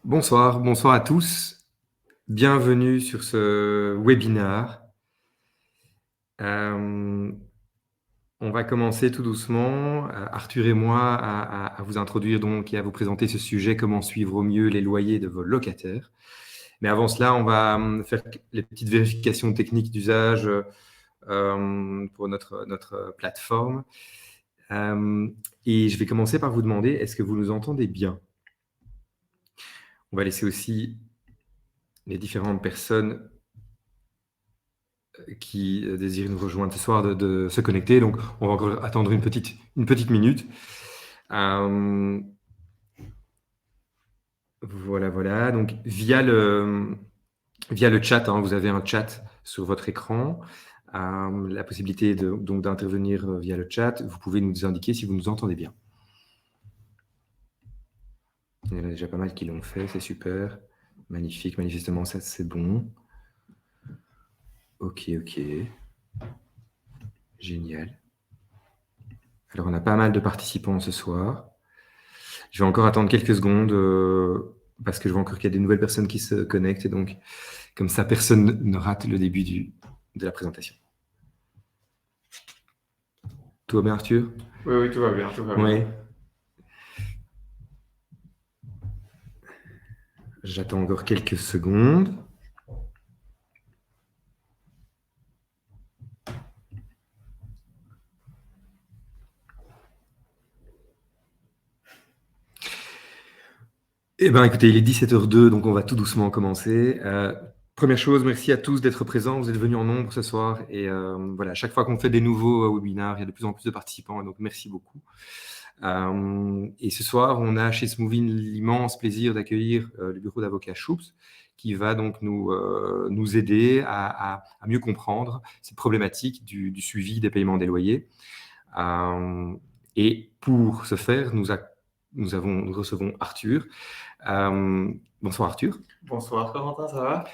Bonsoir, bonsoir à tous. Bienvenue sur ce webinaire. On va commencer tout doucement, Arthur et moi, à vous introduire donc et à vous présenter ce sujet, comment suivre au mieux les loyers de vos locataires. Mais avant cela, on va faire les petites vérifications techniques d'usage pour notre plateforme. Et je vais commencer par vous demander, est-ce que vous nous entendez bien? On va laisser aussi les différentes personnes qui désirent nous rejoindre ce soir de se connecter. Donc, on va encore attendre une petite minute. Voilà. Donc, via le chat, vous avez un chat sur votre écran. La possibilité donc d'intervenir via le chat. Vous pouvez nous indiquer si vous nous entendez bien. Il y en a déjà pas mal qui l'ont fait, c'est super. Magnifique, manifestement, ça c'est bon. Ok. Génial. Alors, on a pas mal de participants ce soir. Je vais encore attendre quelques secondes parce que je vois encore qu'il y a des nouvelles personnes qui se connectent. Et donc, comme ça, personne ne rate le début de la présentation. Tout va bien, Arthur? Oui, tout va bien. Oui. J'attends encore quelques secondes. Eh bien, écoutez, il est 17h02, donc on va tout doucement commencer. Première chose, merci à tous d'être présents. Vous êtes venus en nombre ce soir. Et voilà, chaque fois qu'on fait des nouveaux webinaires, il y a de plus en plus de participants. Donc, merci beaucoup. Et ce soir, on a chez Smoovin l'immense plaisir d'accueillir le bureau d'avocat Schoops, qui va donc nous aider à mieux comprendre cette problématique du suivi des paiements des loyers. Et pour ce faire, nous recevons Arthur. Bonsoir Arthur. Bonsoir Corentin, ça va?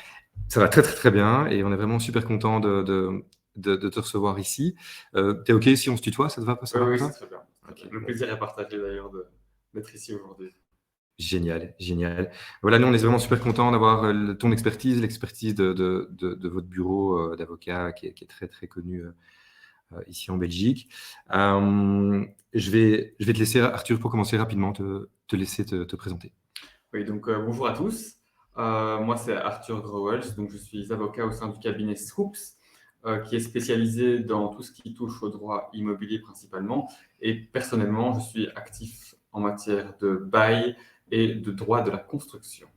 Ça va très bien et on est vraiment super content de te recevoir ici. T'es OK si on se tutoie, ça te va? Ça va Oui, pour c'est toi? très bien. Okay. Le plaisir est partagé d'ailleurs d'être ici aujourd'hui. Génial. Voilà, nous on est vraiment super contents d'avoir ton expertise, l'expertise de votre bureau d'avocat qui est très connu ici en Belgique. Je vais te laisser, Arthur, pour commencer rapidement, te laisser te présenter. Oui, donc bonjour à tous. Moi, c'est Arthur Grauwels, donc je suis avocat au sein du cabinet Schoops, qui est spécialisé dans tout ce qui touche au droit immobilier principalement. Et personnellement, je suis actif en matière de bail et de droit de la construction.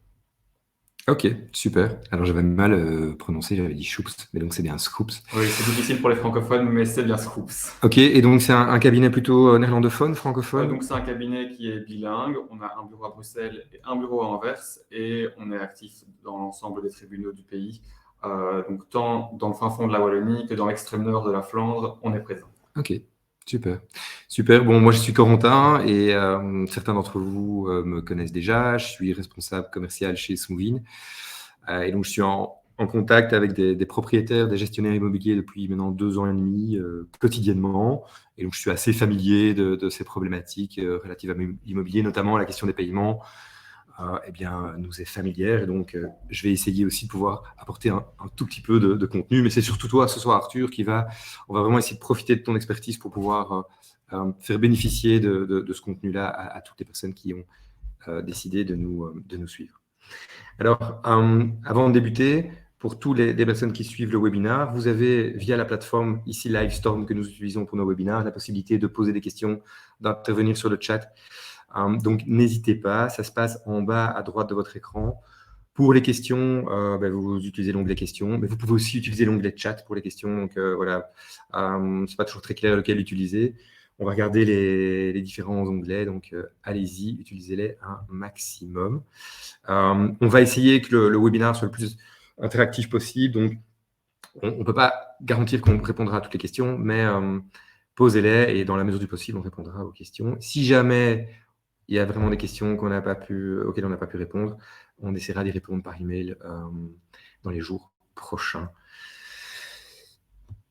Ok, super. Alors j'avais mal prononcé, j'avais dit Schoops, mais donc c'est bien Schoops. Oui, c'est difficile pour les francophones, mais c'est bien Schoops. Ok, et donc c'est un cabinet plutôt néerlandophone, francophone? Donc c'est un cabinet qui est bilingue. On a un bureau à Bruxelles et un bureau à Anvers, et on est actif dans l'ensemble des tribunaux du pays. Donc tant dans le fin fond de la Wallonie que dans l'extrême nord de la Flandre, on est présent. Ok, super. Bon, moi je suis Corentin et certains d'entre vous me connaissent déjà. Je suis responsable commercial chez Smoovin et donc je suis en contact avec des propriétaires, des gestionnaires immobiliers depuis maintenant 2 ans et demi quotidiennement. Et donc je suis assez familier de ces problématiques relatives à l'immobilier, notamment la question des paiements. Nous est familière et donc je vais essayer aussi de pouvoir apporter un tout petit peu de contenu, mais c'est surtout toi ce soir Arthur on va vraiment essayer de profiter de ton expertise pour pouvoir faire bénéficier de ce contenu-là à toutes les personnes qui ont décidé de nous suivre. Alors, avant de débuter, pour toutes les personnes qui suivent le webinaire, vous avez via la plateforme ici Livestorm que nous utilisons pour nos webinaires la possibilité de poser des questions, d'intervenir sur le chat. Donc, n'hésitez pas, ça se passe en bas à droite de votre écran. Pour les questions, vous utilisez l'onglet questions, mais vous pouvez aussi utiliser l'onglet chat pour les questions. Donc, voilà, c'est pas toujours très clair lequel utiliser. On va regarder les différents onglets, donc allez-y, utilisez-les un maximum. On va essayer que le webinaire soit le plus interactif possible. Donc, on ne peut pas garantir qu'on répondra à toutes les questions, mais posez-les et dans la mesure du possible, on répondra aux questions. Si jamais il y a vraiment des questions auxquelles on n'a pas pu répondre, on essaiera d'y répondre par email dans les jours prochains.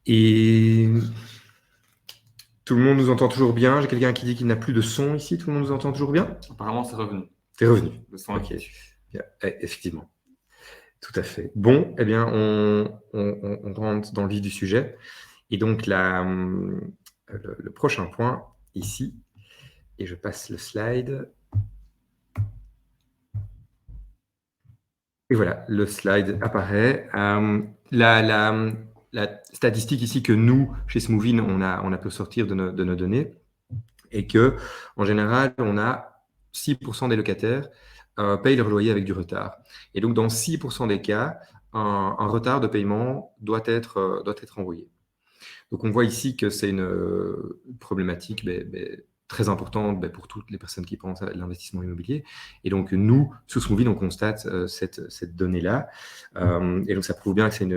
Et Tout le monde nous entend toujours bien. J'ai quelqu'un qui dit qu'il n'a plus de son ici. Tout le monde nous entend toujours bien? Apparemment, c'est revenu. C'est revenu. Le son Ok. est dessus. Bien. Effectivement. Tout à fait. Bon, eh bien, on rentre dans le vif du sujet. Et donc, le prochain point ici, et je passe le slide. Et voilà, le slide apparaît. La statistique ici que nous, chez Smoovin, on a pu sortir de nos données, est que, en général, on a 6% des locataires payent leur loyer avec du retard. Et donc, dans 6% des cas, un retard de paiement doit être envoyé. Donc, on voit ici que c'est une problématique très importante pour toutes les personnes qui pensent à l'investissement immobilier. Et donc, nous, sous Smoovin, on constate cette donnée-là. Et donc, ça prouve bien que c'est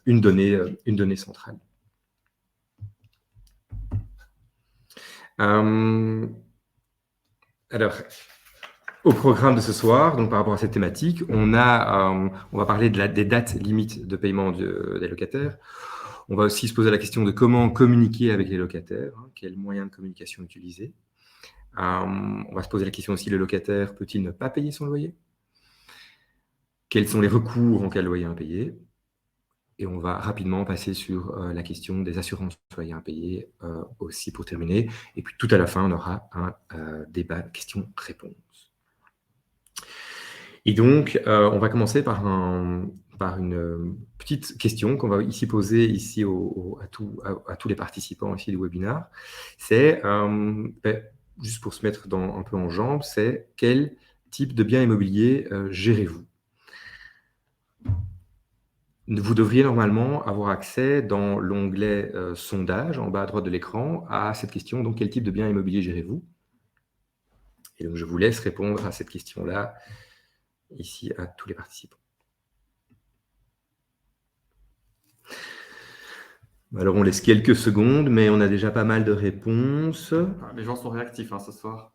une donnée centrale. Alors, au programme de ce soir, donc par rapport à cette thématique, on va parler des dates limites de paiement des locataires. On va aussi se poser la question de comment communiquer avec les locataires, quels moyens de communication utiliser. On va se poser la question aussi, le locataire peut-il ne pas payer son loyer? Quels sont les recours en cas de loyer impayé? Et on va rapidement passer sur la question des assurances loyers impayés aussi pour terminer. Et puis tout à la fin, on aura un débat questions-réponses. Et donc, on va commencer par une petite question qu'on va ici poser ici à tous les participants ici du webinaire. C'est, juste pour se mettre un peu en jambes, c'est quel type de bien immobilier gérez-vous? Vous devriez normalement avoir accès dans l'onglet sondage en bas à droite de l'écran à cette question, donc quel type de bien immobilier gérez-vous? Et donc, je vous laisse répondre à cette question-là ici à tous les participants. Alors, on laisse quelques secondes, mais on a déjà pas mal de réponses. Les gens sont réactifs ce soir.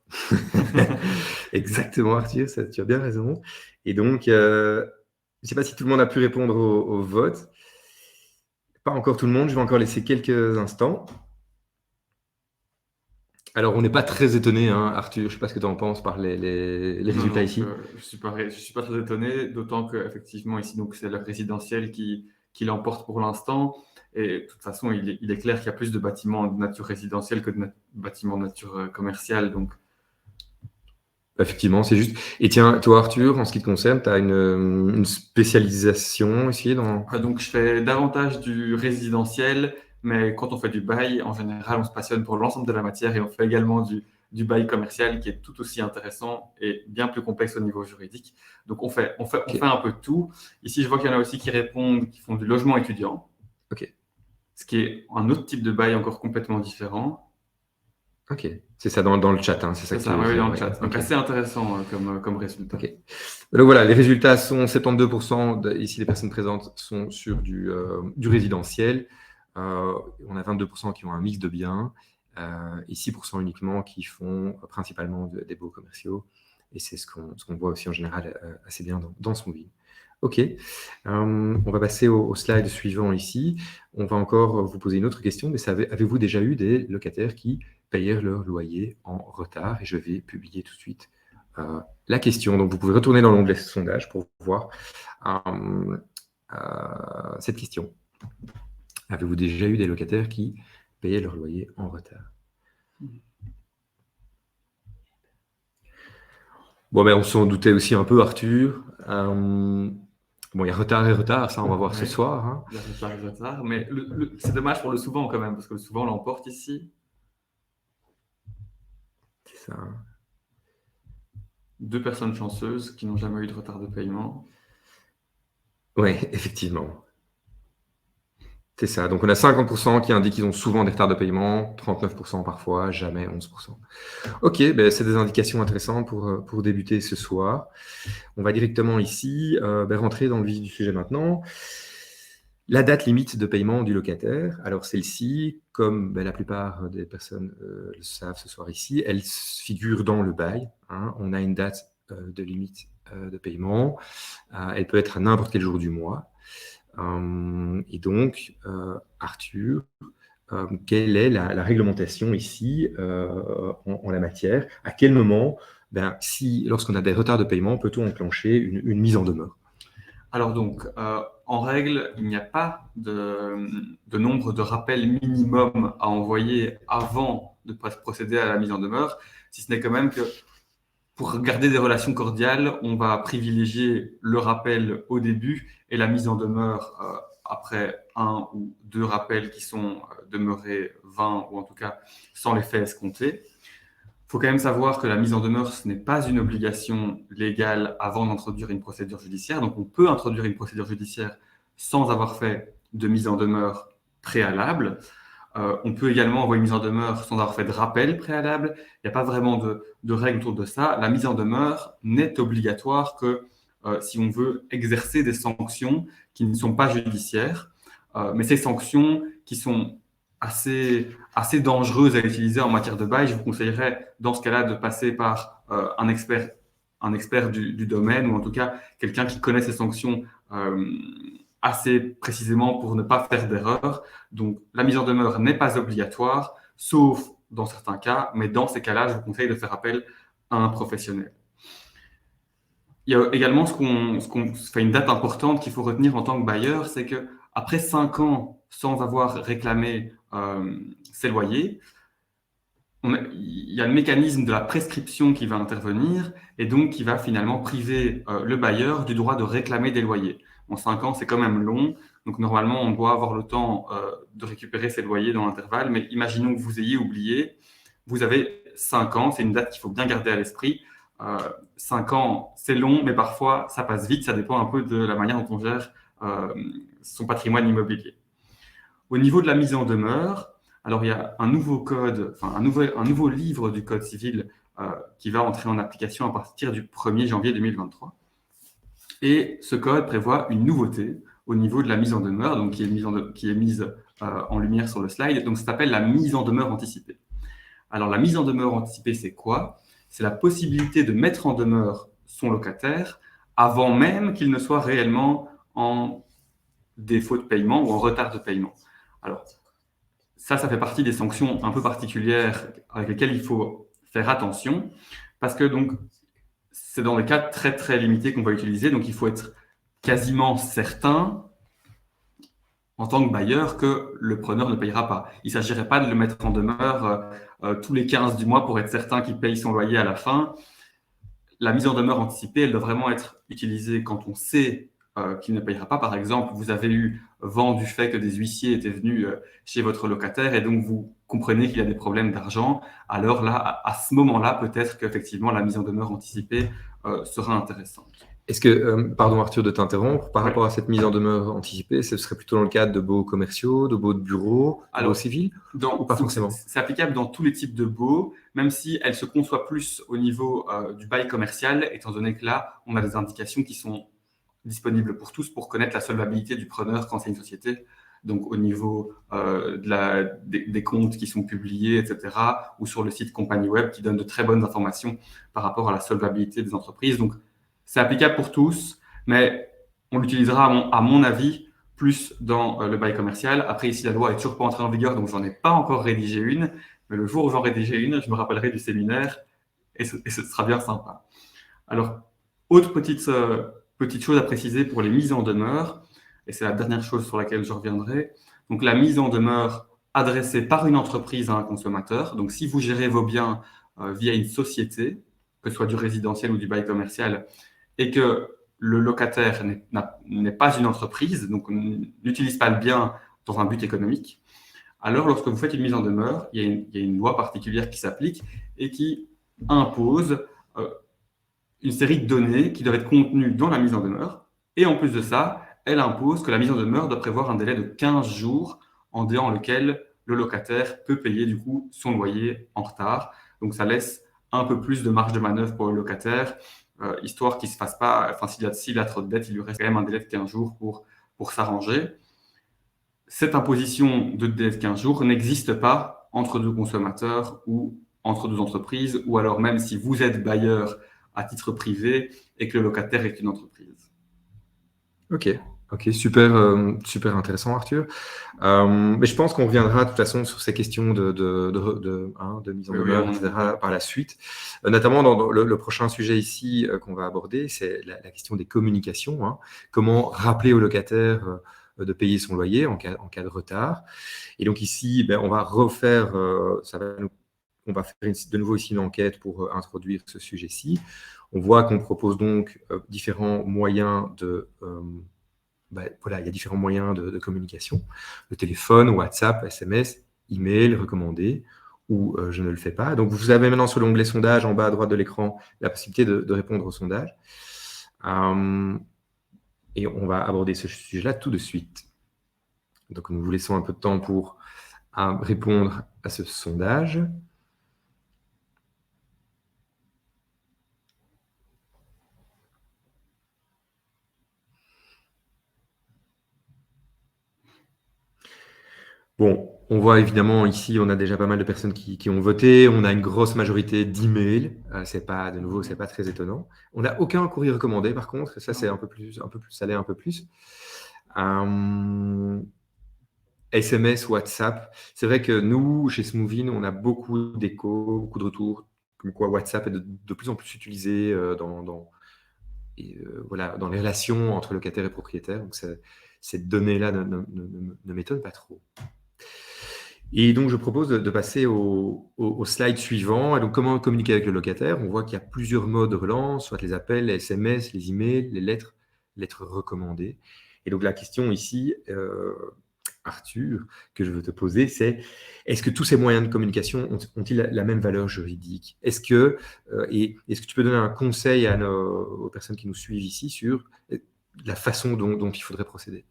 Exactement, Arthur, tu as bien raison. Et donc, je ne sais pas si tout le monde a pu répondre au vote. Pas encore tout le monde, je vais encore laisser quelques instants. Alors, on n'est pas très étonné, Arthur, je ne sais pas ce que tu en penses par les résultats ici. Je ne suis pas très étonné, d'autant qu'effectivement, ici, c'est le résidentiel qui l'emporte pour l'instant. Et de toute façon, il est clair qu'il y a plus de bâtiments de nature résidentielle que de bâtiments de nature commerciale. Donc. Effectivement, c'est juste. Et tiens, toi, Arthur, en ce qui te concerne, tu as une spécialisation ici Donc, je fais davantage du résidentiel, mais quand on fait du bail, en général, on se passionne pour l'ensemble de la matière et on fait également du bail commercial qui est tout aussi intéressant et bien plus complexe au niveau juridique. Donc, on fait un peu de tout. Ici, je vois qu'il y en a aussi qui répondent, qui font du logement étudiant. Ok. Ce qui est un autre type de bail encore complètement différent. Ok, c'est ça dans le chat, c'est ça que tu veux oui, dire, dans le chat. Donc, assez intéressant comme résultat. Ok. Donc voilà, les résultats sont 72%, ici les personnes présentes sont sur du résidentiel. On a 22% qui ont un mix de biens et 6% uniquement qui font principalement des baux commerciaux. Et c'est ce qu'on voit aussi en général assez bien dans ce movie. Ok, on va passer au slide suivant ici. On va encore vous poser une autre question, mais avez-vous déjà eu des locataires qui payèrent leur loyer en retard? Et je vais publier tout de suite la question. Donc, vous pouvez retourner dans l'onglet sondage pour voir cette question. Avez-vous déjà eu des locataires qui payaient leur loyer en retard? Bon, on s'en doutait aussi un peu, Arthur. Bon, il y a retard et retard, ça, on va voir ce soir. Il y a retard et retard, mais c'est dommage pour le souvent quand même, parce que le souvent l'emporte ici. C'est ça. 2 personnes chanceuses qui n'ont jamais eu de retard de paiement. Oui, effectivement. C'est ça. Donc, on a 50% qui indiquent qu'ils ont souvent des retards de paiement, 39% parfois, jamais 11%. Ok, c'est des indications intéressantes pour débuter ce soir. On va directement ici rentrer dans le vif du sujet maintenant. La date limite de paiement du locataire. Alors, celle-ci, comme la plupart des personnes le savent ce soir ici, elle figure dans le bail. On a une date de limite de paiement. Elle peut être à n'importe quel jour du mois. Et donc, Arthur, quelle est la réglementation ici en la matière? À quel moment, lorsqu'on a des retards de paiement, peut-on enclencher une mise en demeure? Alors donc, en règle, il n'y a pas de nombre de rappels minimum à envoyer avant de procéder à la mise en demeure, si ce n'est quand même que pour garder des relations cordiales, on va privilégier le rappel au début et la mise en demeure après un ou deux rappels qui sont demeurés vains ou en tout cas sans les faits escomptés. Il faut quand même savoir que la mise en demeure, ce n'est pas une obligation légale avant d'introduire une procédure judiciaire. Donc, on peut introduire une procédure judiciaire sans avoir fait de mise en demeure préalable. On peut également envoyer une mise en demeure sans avoir fait de rappel préalable. Il n'y a pas vraiment de règles autour de ça. La mise en demeure n'est obligatoire que si on veut exercer des sanctions qui ne sont pas judiciaires. Mais ces sanctions qui sont assez dangereuses à utiliser en matière de bail, je vous conseillerais dans ce cas-là de passer par un expert du domaine ou en tout cas quelqu'un qui connaît ces sanctions assez précisément pour ne pas faire d'erreur. Donc la mise en demeure n'est pas obligatoire, sauf dans certains cas, mais dans ces cas-là, je vous conseille de faire appel à un professionnel. Il y a également une date importante qu'il faut retenir en tant que bailleur, c'est que après 5 ans sans avoir réclamé ses loyers, il y a le mécanisme de la prescription qui va intervenir et donc qui va finalement priver le bailleur du droit de réclamer des loyers. En 5 ans, c'est quand même long, donc normalement, on doit avoir le temps de récupérer ses loyers dans l'intervalle, mais imaginons que vous ayez oublié, vous avez 5 ans, c'est une date qu'il faut bien garder à l'esprit. 5 ans, c'est long, mais parfois, ça passe vite, ça dépend un peu de la manière dont on gère son patrimoine immobilier. Au niveau de la mise en demeure, alors il y a un nouveau code, enfin un nouveau livre du Code civil qui va entrer en application à partir du 1er janvier 2023. Et ce code prévoit une nouveauté au niveau de la mise en demeure, donc qui est mise en lumière sur le slide. Donc ça s'appelle la mise en demeure anticipée. Alors la mise en demeure anticipée, c'est quoi? C'est la possibilité de mettre en demeure son locataire avant même qu'il ne soit réellement en défaut de paiement ou en retard de paiement. Alors, ça fait partie des sanctions un peu particulières avec lesquelles il faut faire attention parce que donc, c'est dans des cas très très limités qu'on va utiliser. Donc, il faut être quasiment certain en tant que bailleur que le preneur ne payera pas. Il ne s'agirait pas de le mettre en demeure tous les 15 du mois pour être certain qu'il paye son loyer à la fin. La mise en demeure anticipée, elle doit vraiment être utilisée quand on sait qu'il ne payera pas. Par exemple, vous avez eu vent du fait que des huissiers étaient venus chez votre locataire et donc vous comprenez qu'il y a des problèmes d'argent. Alors là, à ce moment-là, peut-être qu'effectivement, la mise en demeure anticipée sera intéressante. Est-ce que, pardon Arthur de t'interrompre, par Oui. rapport à cette mise en demeure anticipée, ce serait plutôt dans le cadre de baux commerciaux, de baux de bureaux, de baux civils ou pas forcément? C'est applicable dans tous les types de baux, même si elle se conçoit plus au niveau du bail commercial, étant donné que là, on a des indications qui sont disponibles pour tous pour connaître la solvabilité du preneur quand c'est une société. Donc au niveau des comptes qui sont publiés, etc., ou sur le site Compagnie Web qui donne de très bonnes informations par rapport à la solvabilité des entreprises. Donc c'est applicable pour tous, mais on l'utilisera, à mon avis, plus dans le bail commercial. Après, ici, la loi n'est toujours pas entrée en vigueur, donc j'en ai pas encore rédigé une. Mais le jour où j'en rédigerai une, je me rappellerai du séminaire et ce sera bien sympa. Alors, autre petite chose à préciser pour les mises en demeure, et c'est la dernière chose sur laquelle je reviendrai. Donc, la mise en demeure adressée par une entreprise à un consommateur. Donc, si vous gérez vos biens via une société, que ce soit du résidentiel ou du bail commercial, et que le locataire n'est pas une entreprise, donc n'utilise pas le bien dans un but économique, alors lorsque vous faites une mise en demeure, il y a une loi particulière qui s'applique et qui impose une série de données qui doivent être contenues dans la mise en demeure. Et en plus de ça, elle impose que la mise en demeure doit prévoir un délai de 15 jours en dehors lequel le locataire peut payer du coup son loyer en retard. Donc ça laisse un peu plus de marge de manœuvre pour le locataire, histoire qu'il ne se fasse pas, enfin s'il a trop de dettes, il lui reste quand même un délai de 15 jours pour s'arranger. Cette imposition de délai de 15 jours n'existe pas entre deux consommateurs ou entre deux entreprises, ou alors même si vous êtes bailleur à titre privé et que le locataire est une entreprise. Ok, Ok, super intéressant, Arthur. Mais je pense qu'on reviendra de toute façon sur ces questions de mise en Oui, oui, à demeure, mon avis. etc., par la suite. Notamment dans le prochain sujet ici qu'on va aborder, c'est la question des communications, hein. Comment rappeler au locataire de payer son loyer en cas de retard. Et donc ici, on va refaire, on va faire de nouveau ici une enquête pour introduire ce sujet-ci. On voit qu'on propose donc différents moyens voilà, il y a différents moyens de communication. Le téléphone, WhatsApp, SMS, email, recommandé, ou je ne le fais pas. Donc, vous avez maintenant sur l'onglet sondage en bas à droite de l'écran la possibilité de répondre au sondage. Et on va aborder ce sujet-là tout de suite. Donc, nous vous laissons un peu de temps pour répondre à ce sondage. Bon, on voit évidemment ici, on a déjà pas mal de personnes qui ont voté. On a une grosse majorité d'emails. De nouveau, c'est pas très étonnant. On n'a aucun courrier recommandé, par contre. Ça, c'est un peu plus, ça l'est un peu plus. SMS, WhatsApp. C'est vrai que nous, chez Smoovin, on a beaucoup d'échos, beaucoup de retours, comme quoi WhatsApp est de plus en plus utilisé voilà, dans les relations entre locataires et propriétaires. Donc, cette donnée-là ne m'étonne pas trop. Et donc, je propose de passer au slide suivant. Et donc, comment communiquer avec le locataire? On voit qu'il y a plusieurs modes de relance, soit les appels, les SMS, les emails, les lettres recommandées. Et donc, la question ici, Arthur, que je veux te poser, c'est est-ce que tous ces moyens de communication ont-ils la même valeur juridique? Est-ce que tu peux donner un conseil aux personnes qui nous suivent ici sur la façon dont il faudrait procéder?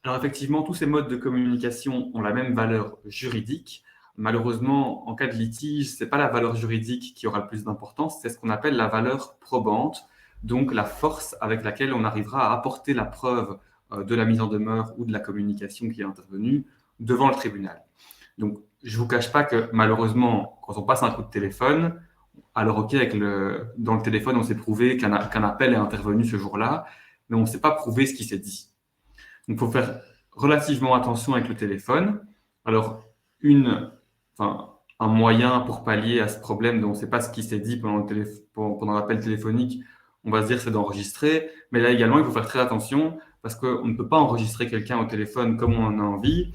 Alors effectivement, tous ces modes de communication ont la même valeur juridique. Malheureusement, en cas de litige, ce n'est pas la valeur juridique qui aura le plus d'importance, c'est ce qu'on appelle la valeur probante, donc la force avec laquelle on arrivera à apporter la preuve de la mise en demeure ou de la communication qui est intervenue devant le tribunal. Donc, je ne vous cache pas que malheureusement, quand on passe un coup de téléphone, alors ok, dans le téléphone, on s'est prouvé qu'un appel est intervenu ce jour-là, mais on ne s'est pas prouvé ce qui s'est dit. Donc, il faut faire relativement attention avec le téléphone. Alors, un moyen pour pallier à ce problème dont on ne sait pas ce qui s'est dit pendant l'appel téléphonique, on va se dire c'est d'enregistrer. Mais là également, il faut faire très attention parce qu'on ne peut pas enregistrer quelqu'un au téléphone comme on en a envie.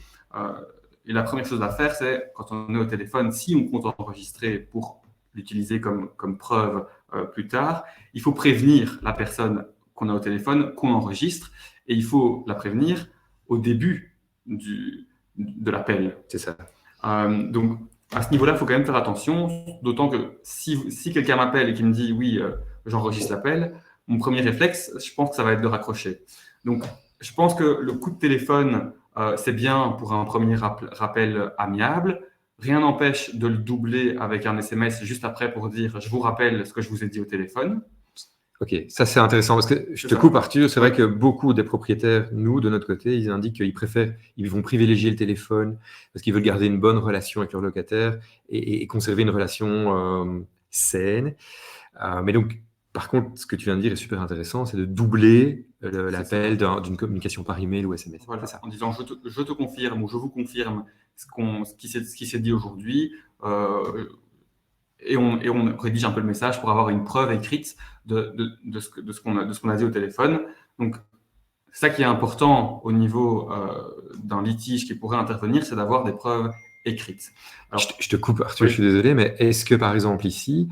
Et la première chose à faire, c'est quand on est au téléphone, si on compte enregistrer pour l'utiliser comme preuve plus tard, il faut prévenir la personne qu'on a au téléphone qu'on enregistre et il faut la prévenir au début de l'appel. C'est ça. Donc, à ce niveau-là, il faut quand même faire attention, d'autant que si quelqu'un m'appelle et qui me dit oui, j'enregistre l'appel, mon premier réflexe, je pense que ça va être de raccrocher. Donc, je pense que le coup de téléphone, c'est bien pour un premier rappel amiable. Rien n'empêche de le doubler avec un SMS juste après pour dire je vous rappelle ce que je vous ai dit au téléphone. Ok, ça c'est intéressant parce que je te coupe Arthur, c'est vrai que beaucoup des propriétaires, nous de notre côté, ils indiquent ils vont privilégier le téléphone parce qu'ils veulent garder une bonne relation avec leur locataire et conserver une relation saine. Mais donc, par contre, ce que tu viens de dire est super intéressant, c'est de doubler l'appel d'une communication par email ou SMS. Voilà, en disant je te confirme ou je vous confirme ce qui s'est dit aujourd'hui. Et on rédige un peu le message pour avoir une preuve écrite de ce qu'on a dit au téléphone. Donc, ça qui est important au niveau d'un litige qui pourrait intervenir, c'est d'avoir des preuves écrites. Alors, je te coupe, Arthur, oui. Je suis désolé, mais est-ce que, par exemple, ici,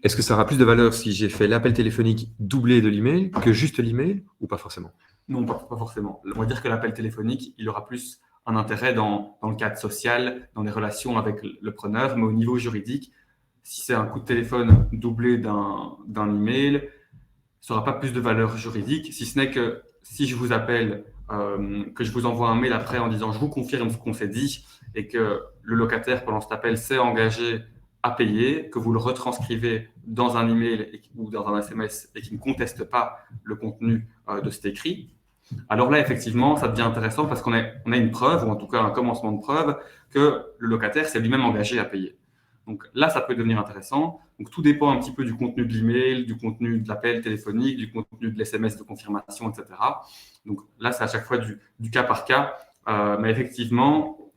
est-ce que ça aura plus de valeur si j'ai fait l'appel téléphonique doublé de l'email que juste l'email ou pas forcément? Non, pas forcément. On va dire que l'appel téléphonique, il aura plus un intérêt dans le cadre social, dans les relations avec le preneur, mais au niveau juridique, si c'est un coup de téléphone doublé d'un email, ça n'aura pas plus de valeur juridique, si ce n'est que si je vous appelle, que je vous envoie un mail après en disant je vous confirme ce qu'on s'est dit et que le locataire pendant cet appel s'est engagé à payer, que vous le retranscrivez dans un email ou dans un SMS et qui ne conteste pas le contenu de cet écrit, alors là, effectivement, ça devient intéressant parce qu'on a une preuve, ou en tout cas un commencement de preuve, que le locataire s'est lui-même engagé à payer. Donc là, ça peut devenir intéressant. Donc tout dépend un petit peu du contenu de l'email, du contenu de l'appel téléphonique, du contenu de l'SMS de confirmation, etc. Donc là, c'est à chaque fois du cas par cas. Mais effectivement,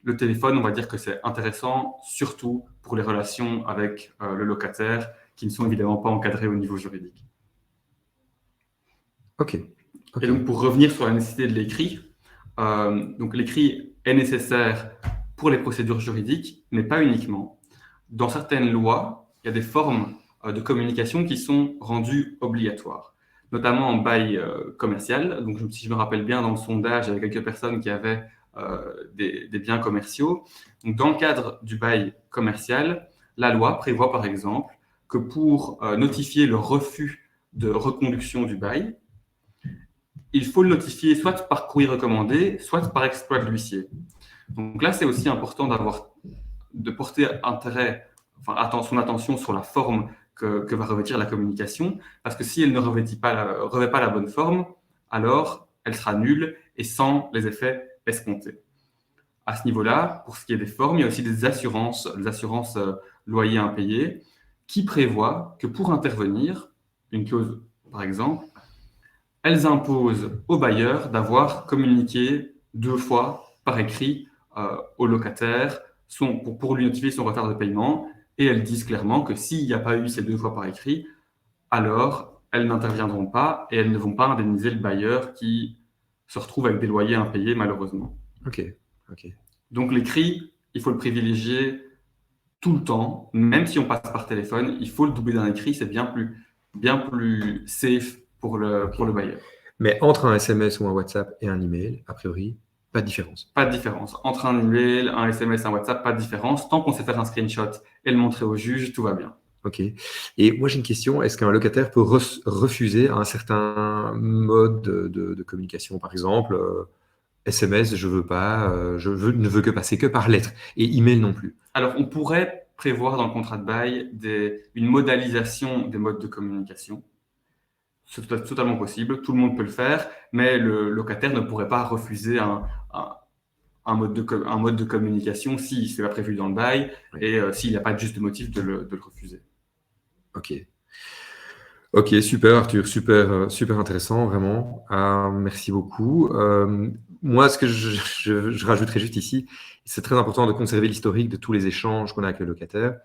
le téléphone, on va dire que c'est intéressant, surtout pour les relations avec le locataire, qui ne sont évidemment pas encadrées au niveau juridique. Ok. Et donc, pour revenir sur la nécessité de l'écrit, donc l'écrit est nécessaire pour les procédures juridiques, mais pas uniquement. Dans certaines lois, il y a des formes de communication qui sont rendues obligatoires, notamment en bail commercial. Donc, si je me rappelle bien, dans le sondage, il y avait quelques personnes qui avaient des biens commerciaux. Donc, dans le cadre du bail commercial, la loi prévoit par exemple que pour notifier le refus de reconduction du bail, il faut le notifier soit par courrier recommandé, soit par exploit de l'huissier. Donc là, c'est aussi important de porter son attention sur la forme que va revêtir la communication, parce que si elle ne revêt pas la bonne forme, alors elle sera nulle et sans les effets escomptés. À ce niveau-là, pour ce qui est des formes, il y a aussi des assurances loyers impayés, qui prévoient que pour intervenir, une clause par exemple, elles imposent au bailleur d'avoir communiqué 2 fois par écrit au locataire pour lui notifier son retard de paiement. Et elles disent clairement que s'il n'y a pas eu ces 2 fois par écrit, alors elles n'interviendront pas et elles ne vont pas indemniser le bailleur qui se retrouve avec des loyers impayés malheureusement. Ok. Donc l'écrit, il faut le privilégier tout le temps, même si on passe par téléphone, il faut le doubler d'un écrit, c'est bien plus safe pour le bailleur. Mais entre un SMS ou un WhatsApp et un email, a priori, pas de différence. Pas de différence. Entre un email, un SMS, un WhatsApp, pas de différence. Tant qu'on sait faire un screenshot et le montrer au juge, tout va bien. Ok. Et moi, j'ai une question. Est-ce qu'un locataire peut refuser un certain mode de communication? Par exemple, SMS, je veux pas, ne veux que passer que par lettre. Et email non plus. Alors, on pourrait prévoir dans le contrat de bail une modalisation des modes de communication. C'est totalement possible, tout le monde peut le faire, mais le locataire ne pourrait pas refuser un mode de communication si ce n'est pas prévu dans le bail et s'il n'y a pas de juste motif de le refuser. Ok, super Arthur, super intéressant, vraiment. Merci beaucoup. Moi, ce que je rajouterais juste ici, c'est très important de conserver l'historique de tous les échanges qu'on a avec le locataire.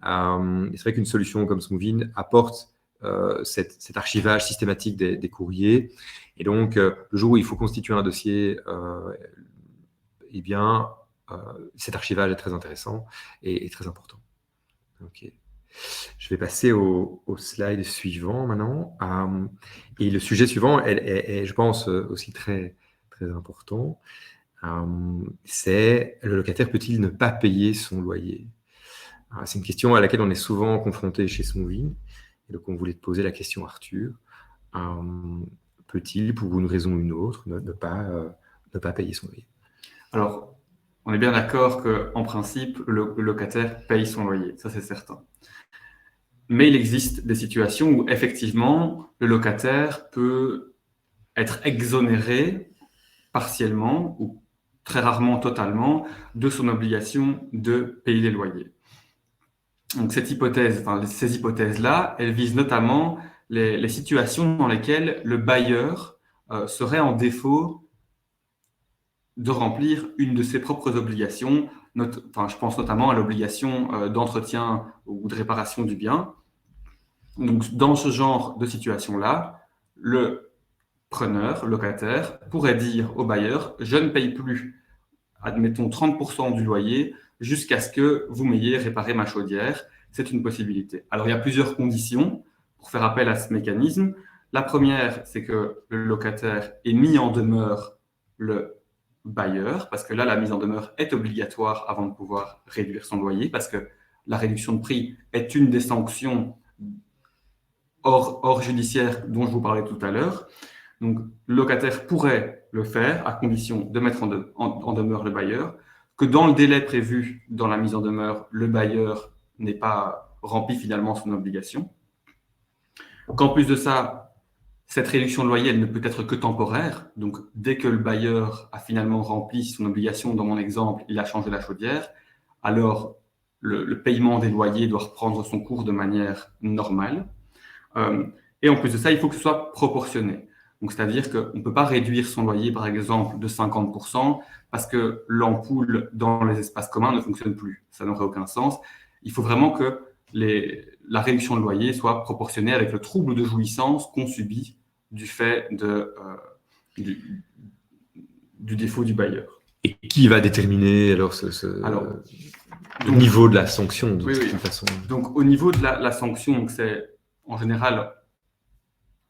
C'est vrai qu'une solution comme Smoovin apporte cet archivage systématique des courriers. Et donc, le jour où il faut constituer un dossier, cet archivage est très intéressant et très important. Ok. Je vais passer au slide suivant maintenant. Et le sujet suivant est, je pense, aussi très, très important. C'est le locataire peut-il ne pas payer son loyer? C'est une question à laquelle on est souvent confronté chez Smoovin. Et donc, on voulait te poser la question, Arthur. Peut-il, pour une raison ou une autre, ne pas payer son loyer? Alors, on est bien d'accord qu'en principe, le locataire paye son loyer, ça c'est certain. Mais il existe des situations où effectivement, le locataire peut être exonéré partiellement ou très rarement totalement de son obligation de payer les loyers. Donc ces hypothèses-là, elles visent notamment les situations dans lesquelles le bailleur serait en défaut de remplir une de ses propres obligations. Je pense notamment à l'obligation d'entretien ou de réparation du bien. Donc dans ce genre de situation-là, le locataire, pourrait dire au bailleur « je ne paye plus, admettons 30% du loyer, jusqu'à ce que vous m'ayez réparé ma chaudière ». C'est une possibilité. Alors, il y a plusieurs conditions pour faire appel à ce mécanisme. La première, c'est que le locataire ait mis en demeure le bailleur, parce que là, la mise en demeure est obligatoire avant de pouvoir réduire son loyer, parce que la réduction de prix est une des sanctions hors judiciaire dont je vous parlais tout à l'heure. Donc, le locataire pourrait le faire à condition de mettre en demeure le bailleur, que dans le délai prévu dans la mise en demeure, le bailleur n'ait pas rempli finalement son obligation. Qu'en plus de ça, cette réduction de loyer, elle ne peut être que temporaire. Donc, dès que le bailleur a finalement rempli son obligation, dans mon exemple, il a changé la chaudière, alors le paiement des loyers doit reprendre son cours de manière normale. Et en plus de ça, il faut que ce soit proportionné. Donc, c'est-à-dire qu'on ne peut pas réduire son loyer, par exemple, de 50% parce que l'ampoule dans les espaces communs ne fonctionne plus. Ça n'aurait aucun sens. Il faut vraiment que la réduction de loyer soit proportionnée avec le trouble de jouissance qu'on subit du fait du défaut du bailleur. Et qui va déterminer alors le niveau de la sanction de toute façon? Donc, au niveau de la sanction, donc c'est en général,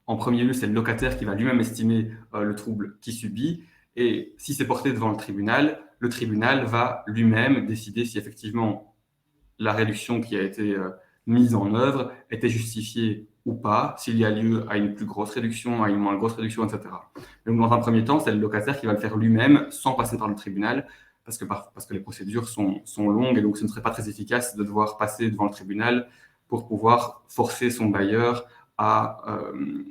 en premier lieu, c'est le locataire qui va lui-même estimer le trouble qu'il subit. Et si c'est porté devant le tribunal va lui-même décider si effectivement la réduction qui a été mise en œuvre était justifiée ou pas, s'il y a lieu à une plus grosse réduction, à une moins grosse réduction, etc. Donc, dans un premier temps, c'est le locataire qui va le faire lui-même sans passer par le tribunal, parce que les procédures sont longues et donc ce ne serait pas très efficace de devoir passer devant le tribunal pour pouvoir forcer son bailleur à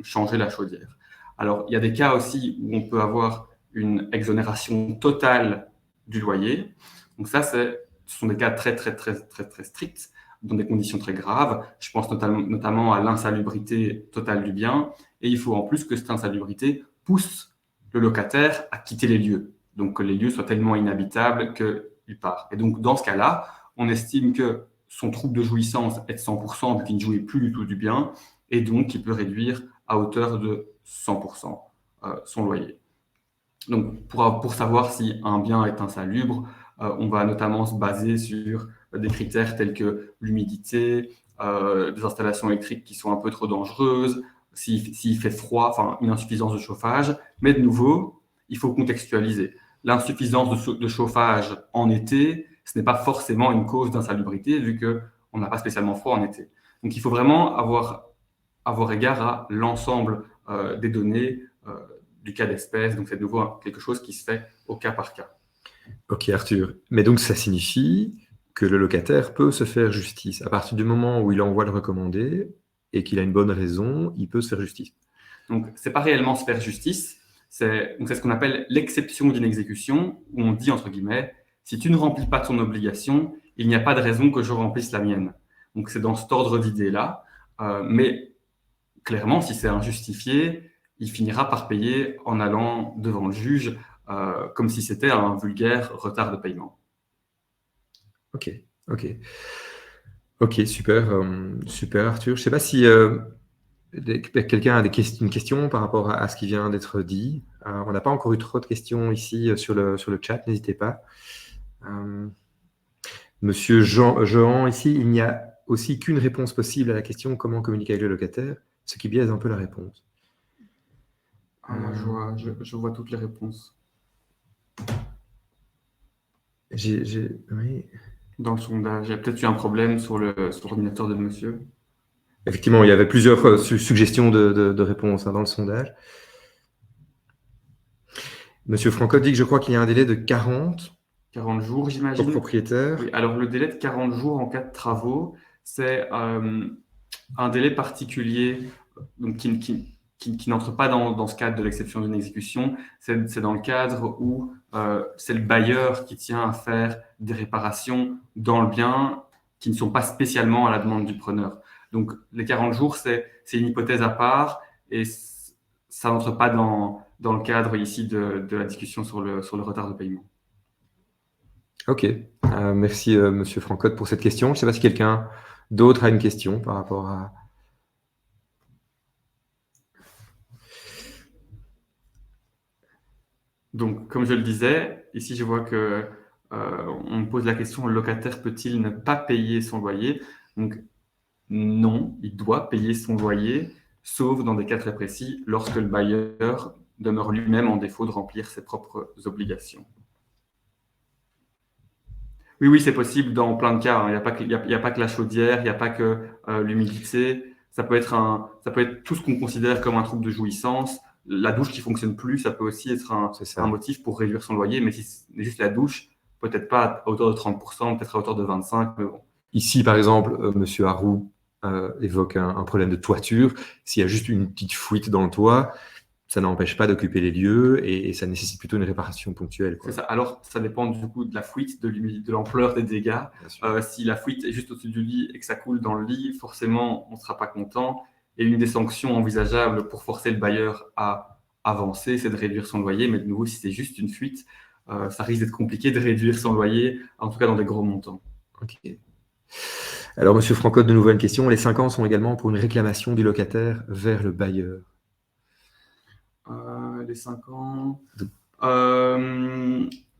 changer la chaudière. Alors, il y a des cas aussi où on peut avoir une exonération totale du loyer. Donc ça, ce sont des cas très, très, très, très, très stricts, dans des conditions très graves. Je pense notamment à l'insalubrité totale du bien. Et il faut en plus que cette insalubrité pousse le locataire à quitter les lieux. Donc que les lieux soient tellement inhabitables qu'il part. Et donc dans ce cas-là, on estime que son trouble de jouissance est de 100%, vu qu'il ne jouit plus du tout du bien, et donc il peut réduire à hauteur de 100% son loyer. Donc pour savoir si un bien est insalubre, on va notamment se baser sur des critères tels que l'humidité, des installations électriques qui sont un peu trop dangereuses, s'il fait froid, enfin une insuffisance de chauffage. Mais de nouveau, il faut contextualiser. L'insuffisance de chauffage en été, ce n'est pas forcément une cause d'insalubrité, vu qu'on n'a pas spécialement froid en été. Donc il faut vraiment avoir égard à l'ensemble des données du cas d'espèce. Donc c'est de nouveau quelque chose qui se fait au cas par cas. Ok Arthur, mais donc ça signifie que le locataire peut se faire justice. À partir du moment où il envoie le recommandé et qu'il a une bonne raison, il peut se faire justice. Donc ce n'est pas réellement se faire justice, c'est ce qu'on appelle l'exception d'une exécution, où on dit entre guillemets, si tu ne remplis pas ton obligation, il n'y a pas de raison que je remplisse la mienne. Donc c'est dans cet ordre d'idée-là, mais clairement, si c'est injustifié, il finira par payer en allant devant le juge, comme si c'était un vulgaire retard de paiement. Ok, super, super Arthur. Je ne sais pas si quelqu'un a une question par rapport à ce qui vient d'être dit. On n'a pas encore eu trop de questions ici sur le chat, n'hésitez pas. Monsieur Jean, ici, il n'y a aussi qu'une réponse possible à la question comment communiquer avec le locataire, ce qui biaise un peu la réponse. Je vois toutes les réponses. Oui. Dans le sondage, il y a peut-être eu un problème sur l'ordinateur de monsieur. Effectivement, il y avait plusieurs suggestions de réponses dans le sondage. Monsieur Franco dit que je crois qu'il y a un délai de 40 jours, j'imagine. Au propriétaire. Oui, alors le délai de 40 jours en cas de travaux, c'est un délai particulier donc, qui n'entre pas dans ce cadre de l'exception d'une exécution. C'est dans le cadre où c'est le bailleur qui tient à faire des réparations dans le bien qui ne sont pas spécialement à la demande du preneur. Donc, les 40 jours, c'est une hypothèse à part et ça n'entre pas dans le cadre ici de la discussion sur le retard de paiement. Ok, merci Monsieur Francotte pour cette question. Je ne sais pas si quelqu'un d'autre a une question par rapport à... Donc, comme je le disais, ici je vois que on me pose la question, le locataire peut-il ne pas payer son loyer? Donc, non, il doit payer son loyer, sauf dans des cas très précis, lorsque le bailleur demeure lui-même en défaut de remplir ses propres obligations. Oui, c'est possible dans plein de cas. Il n'y a pas que la chaudière, il n'y a pas que l'humidité. Ça peut être tout ce qu'on considère comme un trouble de jouissance. La douche qui ne fonctionne plus, ça peut aussi être un motif pour réduire son loyer. Mais si c'est juste la douche, peut-être pas à hauteur de 30%, peut-être à hauteur de 25%. Mais bon. Ici, par exemple, Monsieur Harou évoque un problème de toiture. S'il y a juste une petite fuite dans le toit, ça n'empêche pas d'occuper les lieux et ça nécessite plutôt une réparation ponctuelle, quoi. C'est ça. Alors, ça dépend du coup de la fuite, de l'ampleur des dégâts. Bien sûr. Si la fuite est juste au-dessus du lit et que ça coule dans le lit, forcément, on ne sera pas content. Et une des sanctions envisageables pour forcer le bailleur à avancer, c'est de réduire son loyer. Mais de nouveau, si c'est juste une fuite, ça risque d'être compliqué de réduire son loyer, en tout cas dans des gros montants. Ok. Alors, Monsieur Francotte, de nouveau une question. Les 5 ans sont également pour une réclamation du locataire vers le bailleur. Les 5 ans. Donc-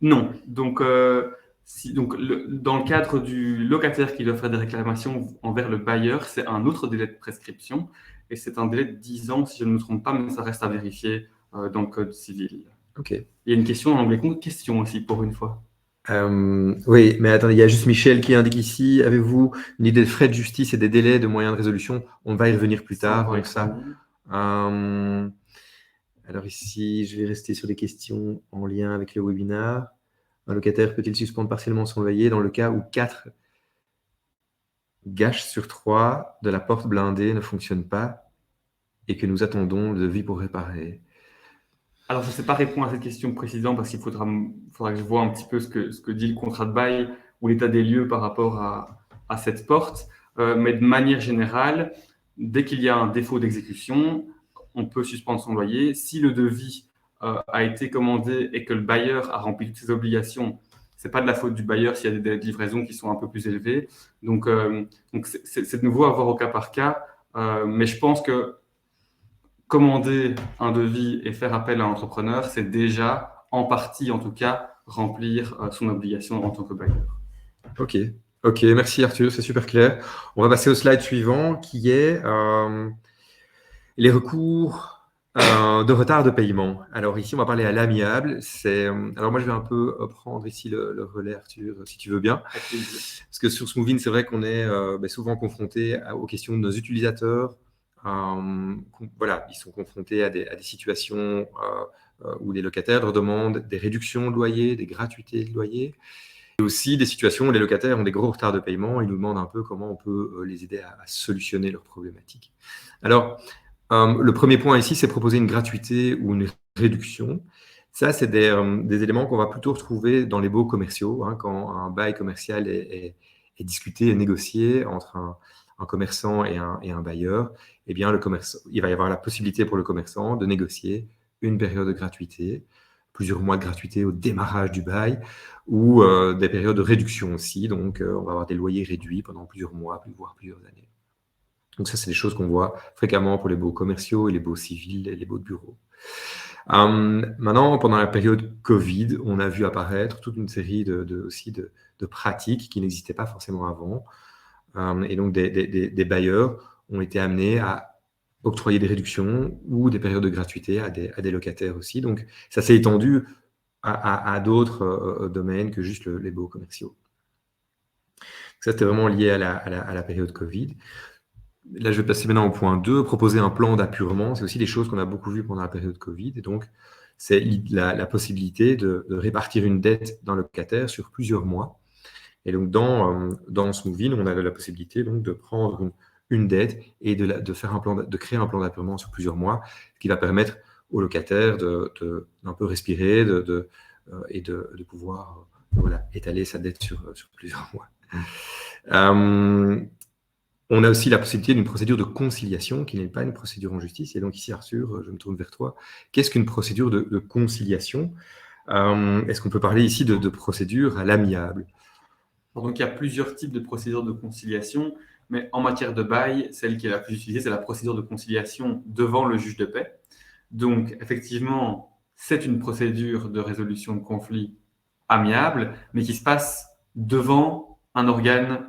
Non. Donc, dans le cadre du locataire qui doit faire des réclamations envers le bailleur, c'est un autre délai de prescription. Et c'est un délai de 10 ans, si je ne me trompe pas, mais ça reste à vérifier dans le code civil. Ok. Il y a une question en anglais, question aussi, pour une fois. Oui, mais attendez, il y a juste Michel qui indique ici, avez-vous une idée des frais de justice et des délais de moyens de résolution? On va y revenir plus tard, donc ça. Alors ici, je vais rester sur les questions en lien avec le webinaire. Un locataire peut-il suspendre partiellement son loyer dans le cas où 4 gâches sur 3 de la porte blindée ne fonctionnent pas et que nous attendons le devis pour réparer? Alors, je ne sais pas répondre à cette question précisément parce qu'il faudra que je vois un petit peu ce que dit le contrat de bail ou l'état des lieux par rapport à cette porte. Mais de manière générale, dès qu'il y a un défaut d'exécution, on peut suspendre son loyer. Si le devis a été commandé et que le bailleur a rempli toutes ses obligations, ce n'est pas de la faute du bailleur s'il y a des délais de livraison qui sont un peu plus élevés. Donc c'est de nouveau à voir au cas par cas. Mais je pense que commander un devis et faire appel à un entrepreneur, c'est déjà, en partie en tout cas, remplir son obligation en tant que bailleur. Ok, merci Arthur, c'est super clair. On va passer au slide suivant qui est les recours de retard de paiement. Alors ici, on va parler à l'amiable. Alors moi, je vais un peu prendre ici le relais, Arthur, si tu veux bien. Parce que sur Smoovin, c'est vrai qu'on est souvent confronté aux questions de nos utilisateurs. Voilà, ils sont confrontés à des situations où les locataires leur demandent des réductions de loyer, des gratuités de loyer. Et aussi des situations où les locataires ont des gros retards de paiement. Ils nous demandent un peu comment on peut les aider à solutionner leurs problématiques. Alors, le premier point ici, c'est proposer une gratuité ou une réduction. Ça, c'est des éléments qu'on va plutôt retrouver dans les baux commerciaux, hein, quand un bail commercial est discuté et négocié entre un commerçant et un bailleur. Eh bien, il va y avoir la possibilité pour le commerçant de négocier une période de gratuité, plusieurs mois de gratuité au démarrage du bail, ou des périodes de réduction aussi. Donc, on va avoir des loyers réduits pendant plusieurs mois, voire plusieurs années. Donc ça, c'est des choses qu'on voit fréquemment pour les baux commerciaux et les baux civils et les baux de bureau. Maintenant, pendant la période Covid, on a vu apparaître toute une série de pratiques qui n'existaient pas forcément avant. Et donc, des bailleurs ont été amenés à octroyer des réductions ou des périodes de gratuité à des locataires aussi. Donc, ça s'est étendu à d'autres domaines que juste les baux commerciaux. Ça, c'était vraiment lié à la période Covid. Là, je vais passer maintenant au point 2, proposer un plan d'appurement. C'est aussi des choses qu'on a beaucoup vues pendant la période Covid. Et donc, c'est la possibilité de répartir une dette d'un locataire sur plusieurs mois. Et donc, dans Smoovin, on avait la possibilité donc, de prendre une dette et de créer un plan d'appurement sur plusieurs mois, ce qui va permettre au locataire d'un peu respirer et de pouvoir étaler sa dette sur plusieurs mois. On a aussi la possibilité d'une procédure de conciliation qui n'est pas une procédure en justice. Et donc ici, Arthur, je me tourne vers toi. Qu'est-ce qu'une procédure de conciliation? Est-ce qu'on peut parler ici de procédure à l'amiable? Donc, il y a plusieurs types de procédures de conciliation, mais en matière de bail, celle qui est la plus utilisée, c'est la procédure de conciliation devant le juge de paix. Donc, effectivement, c'est une procédure de résolution de conflit amiable, mais qui se passe devant un organe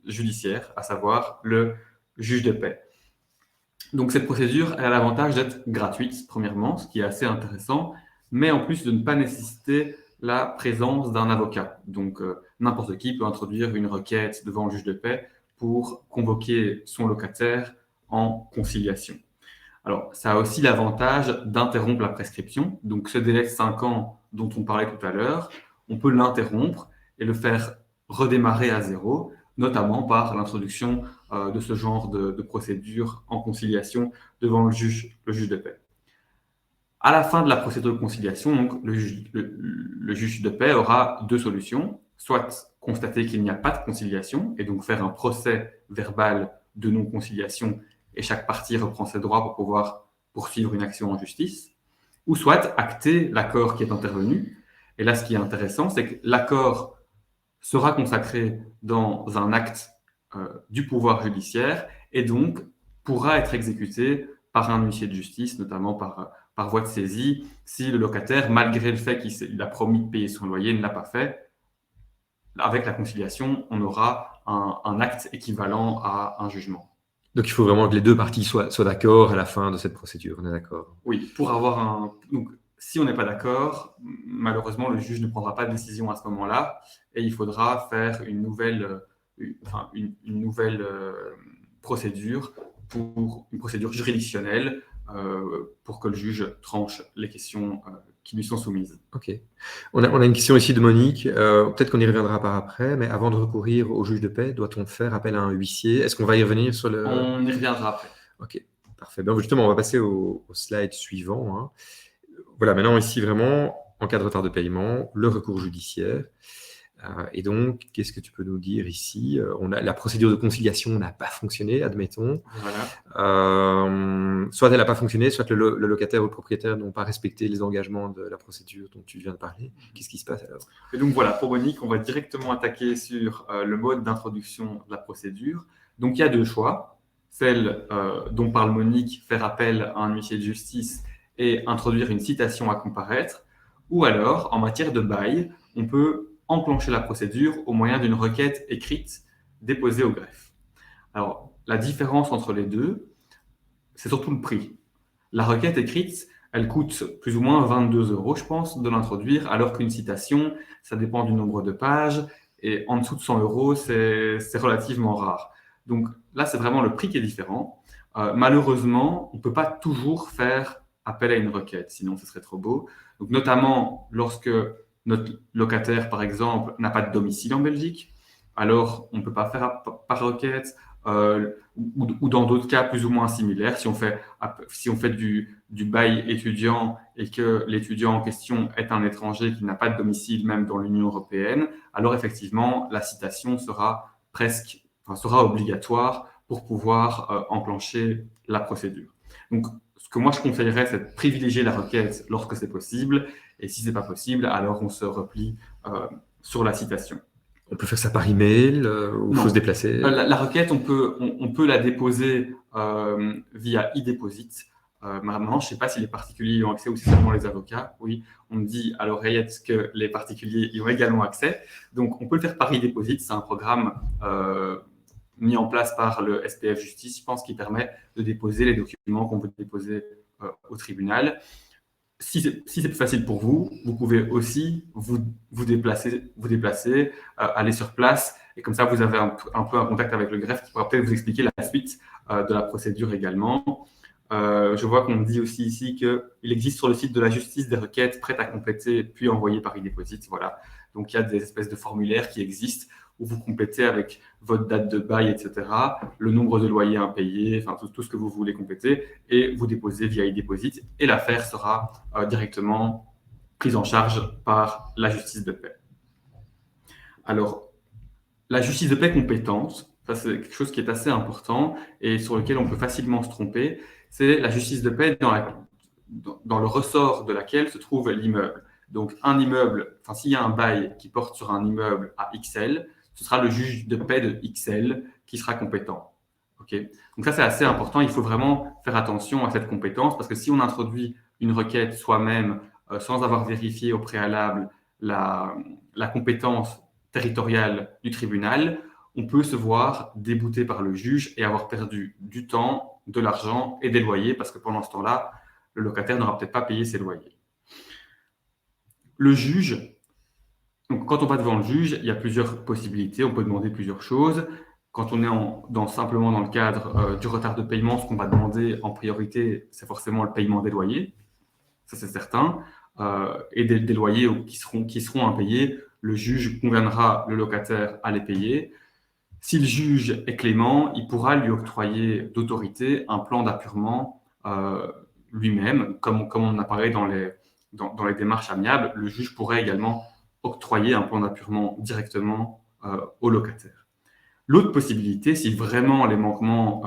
judiciaire, à savoir le juge de paix. Donc cette procédure, elle a l'avantage d'être gratuite, premièrement, ce qui est assez intéressant, mais en plus de ne pas nécessiter la présence d'un avocat. Donc n'importe qui peut introduire une requête devant le juge de paix pour convoquer son locataire en conciliation. Alors, ça a aussi l'avantage d'interrompre la prescription. Donc, ce délai de 5 ans dont on parlait tout à l'heure, on peut l'interrompre et le faire redémarrer à zéro, notamment par l'introduction de ce genre de procédure en conciliation devant le juge de paix. À la fin de la procédure de conciliation, donc, le juge de paix aura deux solutions. Soit constater qu'il n'y a pas de conciliation et donc faire un procès verbal de non-conciliation et chaque partie reprend ses droits pour pouvoir poursuivre une action en justice, ou soit acter l'accord qui est intervenu. Et là, ce qui est intéressant, c'est que l'accord sera consacré dans un acte du pouvoir judiciaire et donc pourra être exécuté par un huissier de justice, notamment par voie de saisie, si le locataire, malgré le fait qu'il a promis de payer son loyer, ne l'a pas fait. Avec la conciliation, on aura un acte équivalent à un jugement. Donc, il faut vraiment que les deux parties soient d'accord à la fin de cette procédure. On est d'accord? Oui, pour avoir un... Donc, si on n'est pas d'accord, malheureusement, le juge ne prendra pas de décision à ce moment-là et il faudra faire une nouvelle procédure, une procédure juridictionnelle pour que le juge tranche les questions qui lui sont soumises. Ok. On a une question ici de Monique. Peut-être qu'on y reviendra par après, mais avant de recourir au juge de paix, doit-on faire appel à un huissier? Est-ce qu'on va y revenir sur le... On y reviendra après. Ok, parfait. Donc, justement, on va passer au slide suivant, hein. Voilà, maintenant ici vraiment, en cas de retard de paiement, le recours judiciaire. Et donc, qu'est-ce que tu peux nous dire ici? La procédure de conciliation n'a pas fonctionné, admettons. Voilà. Soit elle n'a pas fonctionné, soit le locataire ou le propriétaire n'ont pas respecté les engagements de la procédure dont tu viens de parler. Qu'est-ce qui se passe alors? Et donc voilà, pour Monique, on va directement attaquer sur le mode d'introduction de la procédure. Donc il y a deux choix. Celle dont parle Monique, faire appel à un huissier de justice et introduire une citation à comparaître. Ou alors, en matière de bail, on peut enclencher la procédure au moyen d'une requête écrite déposée au greffe. Alors, la différence entre les deux, c'est surtout le prix. La requête écrite, elle coûte plus ou moins 22 €, je pense, de l'introduire, alors qu'une citation, ça dépend du nombre de pages, et en dessous de 100 €, c'est relativement rare. Donc là, c'est vraiment le prix qui est différent. Malheureusement, on ne peut pas toujours faire appel à une requête, sinon ce serait trop beau. Donc, notamment lorsque notre locataire, par exemple, n'a pas de domicile en Belgique, alors on ne peut pas faire par requête, ou dans d'autres cas plus ou moins similaires, si on fait du bail étudiant et que l'étudiant en question est un étranger qui n'a pas de domicile même dans l'Union européenne, alors effectivement, la citation sera obligatoire pour pouvoir enclencher la procédure. Donc, ce que moi je conseillerais, c'est de privilégier la requête lorsque c'est possible, et si ce n'est pas possible, alors on se replie sur la citation. On peut faire ça par email ou il faut se déplacer? La requête, on peut la déposer via e-deposit. Maintenant, je ne sais pas si les particuliers y ont accès ou si seulement les avocats. Oui, on me dit à l'oreillette que les particuliers y ont également accès. Donc, on peut le faire par e-deposit. C'est un programme mis en place par le SPF Justice, je pense, qui permet de déposer les documents qu'on veut déposer au tribunal. Si c'est plus facile pour vous, vous pouvez aussi vous déplacer, aller sur place, et comme ça, vous avez un peu un contact avec le greffe qui pourra peut-être vous expliquer la suite de la procédure également. Je vois qu'on dit aussi ici qu'il existe sur le site de la justice des requêtes prêtes à compléter puis envoyées par e-deposit. Voilà. Donc, il y a des espèces de formulaires qui existent où vous complétez avec votre date de bail, etc., le nombre de loyers impayés, enfin tout ce que vous voulez compléter, et vous déposez via e-deposit, et l'affaire sera directement prise en charge par la justice de paix. Alors, la justice de paix compétente, ça c'est quelque chose qui est assez important et sur lequel on peut facilement se tromper, c'est la justice de paix dans le ressort de laquelle se trouve l'immeuble. Donc, un immeuble, enfin, s'il y a un bail qui porte sur un immeuble à XL, ce sera le juge de paix de XL qui sera compétent. Okay. Donc ça, c'est assez important. Il faut vraiment faire attention à cette compétence parce que si on introduit une requête soi-même sans avoir vérifié au préalable la compétence territoriale du tribunal, on peut se voir débouté par le juge et avoir perdu du temps, de l'argent et des loyers parce que pendant ce temps-là, le locataire n'aura peut-être pas payé ses loyers. Le juge, donc quand on va devant le juge, il y a plusieurs possibilités, on peut demander plusieurs choses. Quand on est simplement dans le cadre du retard de paiement, ce qu'on va demander en priorité, c'est forcément le paiement des loyers, ça c'est certain, et des loyers qui seront impayés, le juge conviendra le locataire à les payer. Si le juge est clément, il pourra lui octroyer d'autorité un plan d'appurement lui-même, comme on a parlé dans les démarches amiables, le juge pourrait également octroyer un plan d'appurement directement au locataire. L'autre possibilité, si vraiment les manquements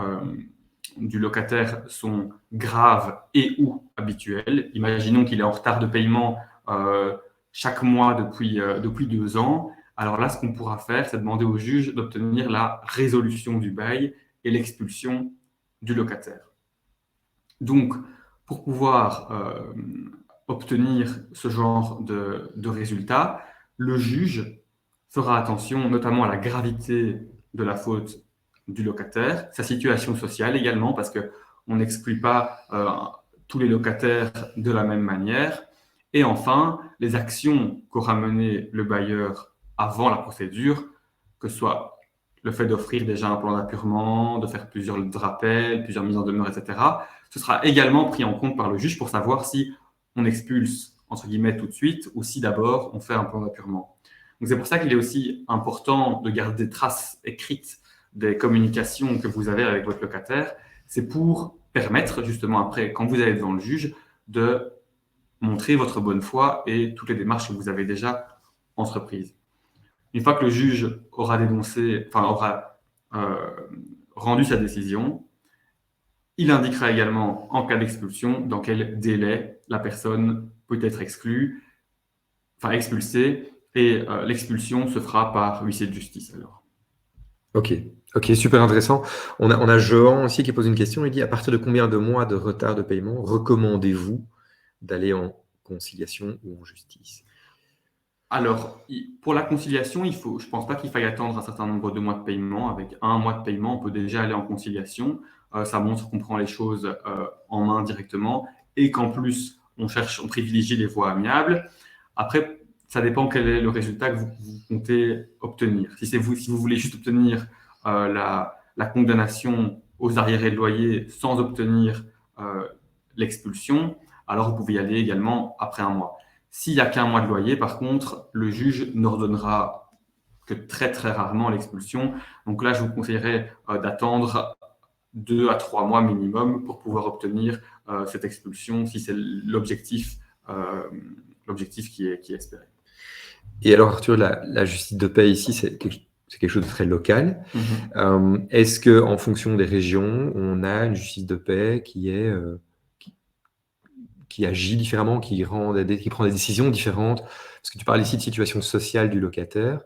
du locataire sont graves et ou habituels, imaginons qu'il est en retard de paiement chaque mois depuis 2 ans, alors là, ce qu'on pourra faire, c'est demander au juge d'obtenir la résolution du bail et l'expulsion du locataire. Donc, pour pouvoir obtenir ce genre de résultat, le juge fera attention notamment à la gravité de la faute du locataire, sa situation sociale également, parce qu'on n'exclut pas tous les locataires de la même manière, et enfin, les actions qu'aura menées le bailleur avant la procédure, que ce soit le fait d'offrir déjà un plan d'appurement, de faire plusieurs rappels, plusieurs mises en demeure, etc., ce sera également pris en compte par le juge pour savoir si on expulse, entre guillemets, tout de suite, ou si d'abord on fait un plan d'appurement. Donc c'est pour ça qu'il est aussi important de garder des traces écrites des communications que vous avez avec votre locataire. C'est pour permettre justement après, quand vous allez devant le juge, de montrer votre bonne foi et toutes les démarches que vous avez déjà entreprises. Une fois que le juge aura rendu sa décision, il indiquera également, en cas d'expulsion, dans quel délai la personne peut être expulsée, et l'expulsion se fera par huissier de justice alors. Ok, super intéressant. On a Johan aussi qui pose une question. Il dit, à partir de combien de mois de retard de paiement recommandez-vous d'aller en conciliation ou en justice? Alors, pour la conciliation, je ne pense pas qu'il faille attendre un certain nombre de mois de paiement. Avec 1 mois de paiement, on peut déjà aller en conciliation. Ça montre qu'on prend les choses en main directement et qu'en plus, on privilégie les voies amiables. Après, ça dépend quel est le résultat que vous comptez obtenir. Si vous voulez juste obtenir la condamnation aux arriérés de loyer sans obtenir l'expulsion, alors vous pouvez y aller également après 1 mois. S'il n'y a qu'1 mois de loyer, par contre, le juge n'ordonnera que très très rarement l'expulsion. Donc là, je vous conseillerais d'attendre 2 à 3 mois minimum pour pouvoir obtenir cette expulsion si c'est l'objectif qui est espéré. Et alors, Arthur, la justice de paix ici, c'est quelque chose de très local. Est-ce qu'en fonction des régions, on a une justice de paix qui agit différemment, qui prend des décisions différentes? Parce que tu parles ici de situation sociale du locataire.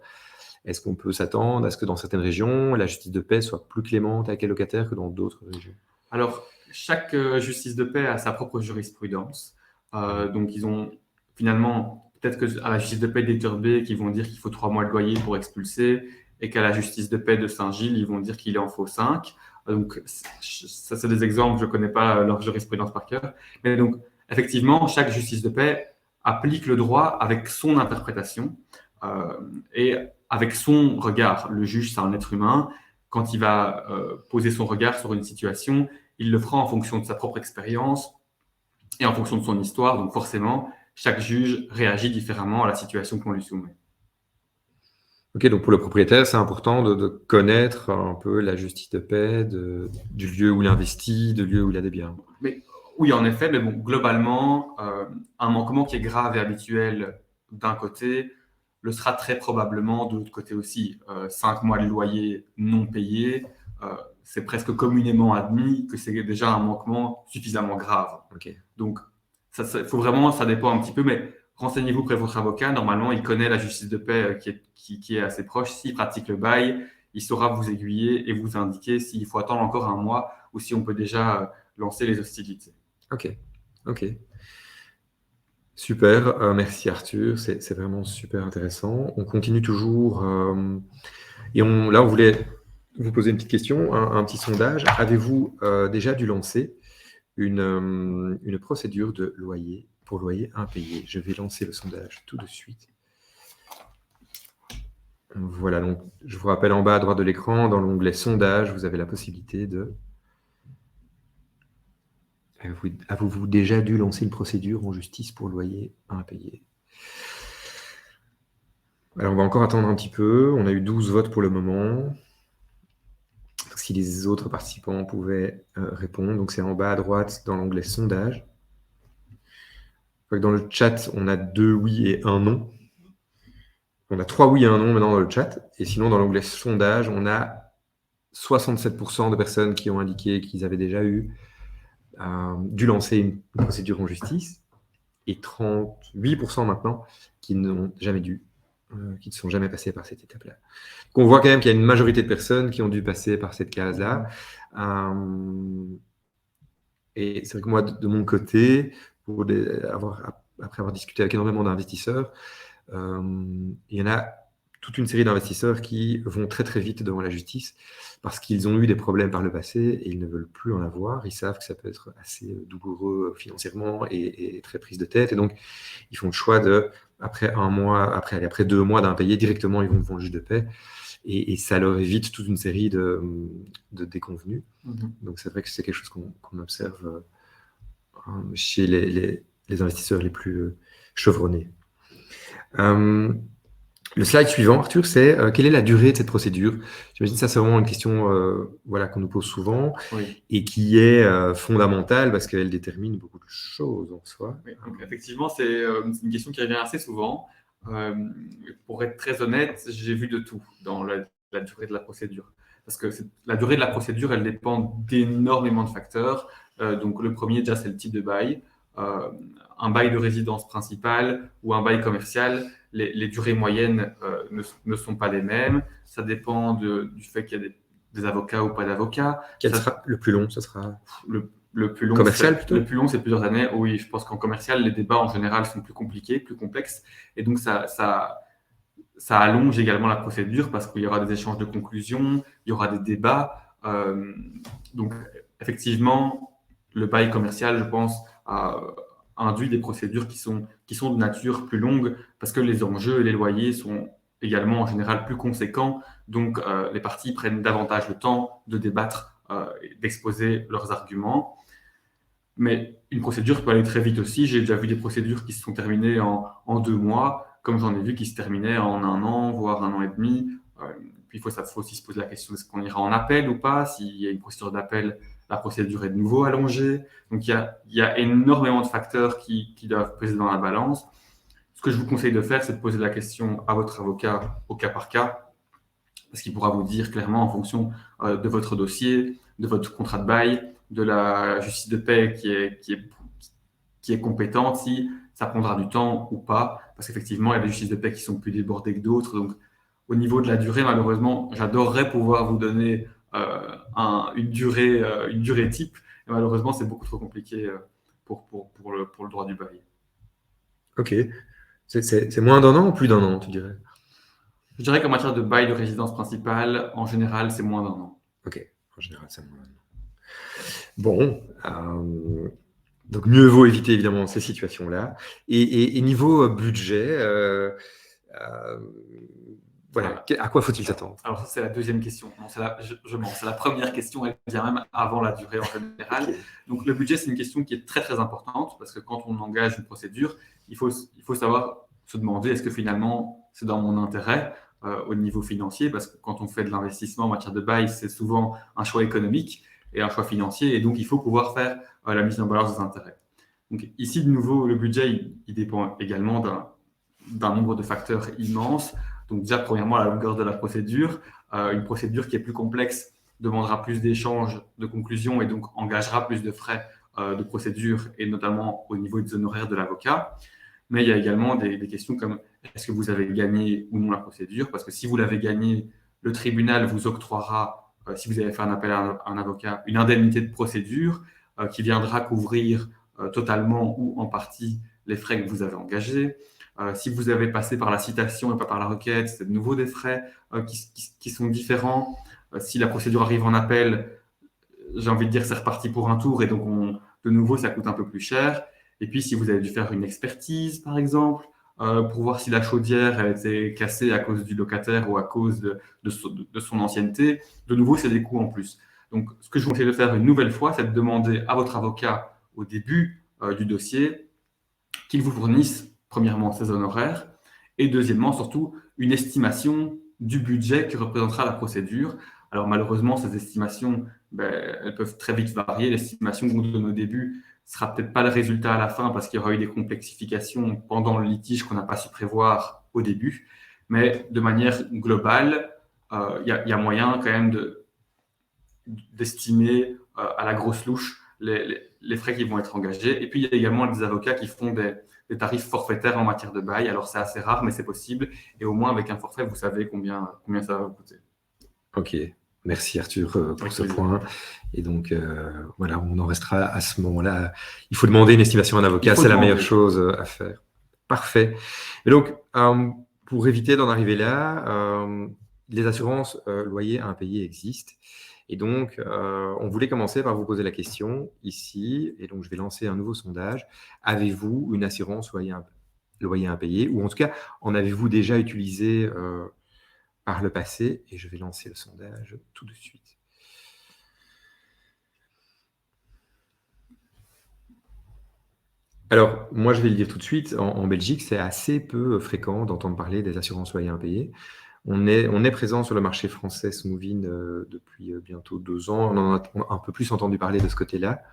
Est-ce qu'on peut s'attendre à ce que dans certaines régions, la justice de paix soit plus clémente avec les locataires que dans d'autres régions? Alors, chaque justice de paix a sa propre jurisprudence. Donc, ils ont finalement, peut-être qu'à la justice de paix d'Éturbet, qui vont dire qu'il faut 3 mois de loyer pour expulser, et qu'à la justice de paix de Saint-Gilles, ils vont dire qu'il en faut 5. Donc, ça, c'est des exemples, je ne connais pas leur jurisprudence par cœur. Mais donc, effectivement, chaque justice de paix applique le droit avec son interprétation et avec son regard. Le juge, c'est un être humain. Quand il va poser son regard sur une situation, il le fera en fonction de sa propre expérience et en fonction de son histoire. Donc forcément, chaque juge réagit différemment à la situation qu'on lui soumet. Ok, donc pour le propriétaire, c'est important de connaître un peu la justice de paix du lieu où il investit, du lieu où il a des biens. Mais, oui, en effet, mais bon, globalement, un manquement qui est grave et habituel d'un côté le sera très probablement de l'autre côté aussi. 5 mois de loyer non payé, c'est presque communément admis que c'est déjà un manquement suffisamment grave. Okay. Donc, ça dépend un petit peu, mais renseignez-vous auprès de votre avocat. Normalement, il connaît la justice de paix qui est assez proche. S'il pratique le bail, il saura vous aiguiller et vous indiquer s'il faut attendre encore 1 mois ou si on peut déjà lancer les hostilités. Ok. Super, merci Arthur, c'est vraiment super intéressant. On continue toujours et là on voulait vous poser une petite question, un petit sondage. Avez-vous déjà dû lancer une procédure de loyer pour loyer impayé? Je vais lancer le sondage tout de suite. Voilà, donc je vous rappelle en bas à droite de l'écran, dans l'onglet sondage, vous avez la possibilité de... Avez-vous déjà dû lancer une procédure en justice pour loyer impayé? Alors, on va encore attendre un petit peu. On a eu 12 votes pour le moment. si les autres participants pouvaient répondre. Donc, c'est en bas à droite dans l'onglet sondage. Dans le chat, on a 2 oui et 1 non. On a 3 oui et 1 non maintenant dans le chat. Et sinon, dans l'onglet sondage, on a 67% de personnes qui ont indiqué qu'ils avaient déjà dû lancer une procédure en justice et 38% maintenant qui n'ont jamais qui ne sont jamais passés par cette étape-là. Donc on voit quand même qu'il y a une majorité de personnes qui ont dû passer par cette case-là. Et c'est vrai que moi, de mon côté, après avoir discuté avec énormément d'investisseurs, il y en a toute une série d'investisseurs qui vont très très vite devant la justice parce qu'ils ont eu des problèmes par le passé et ils ne veulent plus en avoir. Ils savent que ça peut être assez douloureux financièrement et très prise de tête. Et donc, ils font le choix après 1 mois, après 2 mois d'impayés, directement, ils vont devant le juge de paix. Et ça leur évite toute une série de déconvenues. Donc, c'est vrai que c'est quelque chose qu'on observe chez les investisseurs les plus chevronnés. Le slide suivant, Arthur, c'est quelle est la durée de cette procédure? J'imagine que ça, c'est vraiment une question qu'on nous pose souvent et qui est fondamentale parce qu'elle détermine beaucoup de choses en soi. Oui, donc effectivement, c'est une question qui revient assez souvent. Pour être très honnête, j'ai vu de tout dans la durée de la procédure. Parce que la durée de la procédure, elle dépend d'énormément de facteurs. Donc le premier, déjà, c'est le type de bail. Un bail de résidence principale ou un bail commercial, les durées moyennes ne sont pas les mêmes. Ça dépend du fait qu'il y a des avocats ou pas d'avocats. Quel sera le plus long? Ça sera le plus long, commercial plutôt? Le plus long, c'est plusieurs années. Oui, je pense qu'en commercial, les débats en général sont plus compliqués, plus complexes. Et donc, ça allonge également la procédure parce qu'il y aura des échanges de conclusions, il y aura des débats. Donc, effectivement, le bail commercial, je pense, induit des procédures qui sont de nature plus longue parce que les enjeux et les loyers sont également en général plus conséquents. Donc, les parties prennent davantage le temps de débattre, d'exposer leurs arguments. Mais une procédure peut aller très vite aussi. J'ai déjà vu des procédures qui se sont terminées en 2 mois, comme j'en ai vu qui se terminaient en 1 an, voire 1 an et demi. Puis il faut aussi se poser la question, est-ce qu'on ira en appel ou pas? S'il y a une procédure d'appel, la procédure est de nouveau allongée. Donc il y a énormément de facteurs qui doivent peser dans la balance. Ce que je vous conseille de faire, c'est de poser la question à votre avocat au cas par cas, parce qu'il pourra vous dire clairement en fonction de votre dossier, de votre contrat de bail, de la justice de paix qui est compétente, si ça prendra du temps ou pas, parce qu'effectivement, il y a des justices de paix qui sont plus débordées que d'autres. Donc, au niveau de la durée, malheureusement, j'adorerais pouvoir vous donner une durée type, et malheureusement, c'est beaucoup trop compliqué pour le droit du bail. Ok. C'est moins d'1 an ou plus d'1 an, tu dirais? Je dirais qu'en matière de bail de résidence principale, en général, c'est moins d'1 an. Ok, en général, c'est moins d'1 an. Bon, donc mieux vaut éviter évidemment ces situations-là. Et niveau budget, voilà, à quoi faut-il s'attendre? Alors ça, c'est la deuxième question. Non, je mens. C'est la première question, elle vient même avant la durée en général. Okay. Donc le budget, c'est une question qui est très très importante parce que quand on engage une procédure, il faut savoir se demander est-ce que finalement c'est dans mon intérêt au niveau financier, parce que quand on fait de l'investissement en matière de bail, c'est souvent un choix économique et un choix financier, et donc il faut pouvoir faire la mise en balance des intérêts. Donc ici, de nouveau, le budget, il dépend également d'un nombre de facteurs immenses. Donc déjà, premièrement, la longueur de la procédure. Une procédure qui est plus complexe demandera plus d'échanges, de conclusions, et donc engagera plus de frais de procédure, et notamment au niveau des honoraires de l'avocat. Mais il y a également des questions comme est-ce que vous avez gagné ou non la procédure? Parce que si vous l'avez gagné, le tribunal vous octroiera, si vous avez fait un appel à un avocat, une indemnité de procédure qui viendra couvrir totalement ou en partie les frais que vous avez engagés. Si vous avez passé par la citation et pas par la requête, c'est de nouveau des frais qui sont différents. Si la procédure arrive en appel, j'ai envie de dire c'est reparti pour un tour, et donc de nouveau ça coûte un peu plus cher. Et puis si vous avez dû faire une expertise par exemple, pour voir si la chaudière a été cassée à cause du locataire ou à cause de son ancienneté, de nouveau c'est des coûts en plus. Donc ce que je vous conseille de faire une nouvelle fois, c'est de demander à votre avocat au début du dossier qu'il vous fournisse premièrement ses honoraires et deuxièmement surtout une estimation du budget que représentera la procédure. Alors malheureusement, ces estimations, elles peuvent très vite varier. L'estimation qu'on donne au début sera peut-être pas le résultat à la fin parce qu'il y aura eu des complexifications pendant le litige qu'on n'a pas su prévoir au début. Mais de manière globale, il y a moyen quand même d'estimer à la grosse louche les frais qui vont être engagés. Et puis, il y a également des avocats qui font des tarifs forfaitaires en matière de bail. Alors, c'est assez rare, mais c'est possible. Et au moins, avec un forfait, vous savez combien ça va vous coûter. Ok, merci Arthur pour ce point. Et donc, voilà, on en restera à ce moment-là. Il faut demander une estimation à un avocat, c'est la meilleure chose à faire. Parfait. Et donc, pour éviter d'en arriver là, les assurances loyers impayés existent. Et donc, on voulait commencer par vous poser la question ici, et donc je vais lancer un nouveau sondage. Avez-vous une assurance loyer impayé, ou en tout cas, en avez-vous déjà utilisé par le passé? Et je vais lancer le sondage tout de suite. Alors, moi, je vais le dire tout de suite, en Belgique, c'est assez peu fréquent d'entendre parler des assurances loyers impayés. On est présent sur le marché français Smoovin depuis bientôt 2 ans. On en a un peu plus entendu parler de ce côté-là.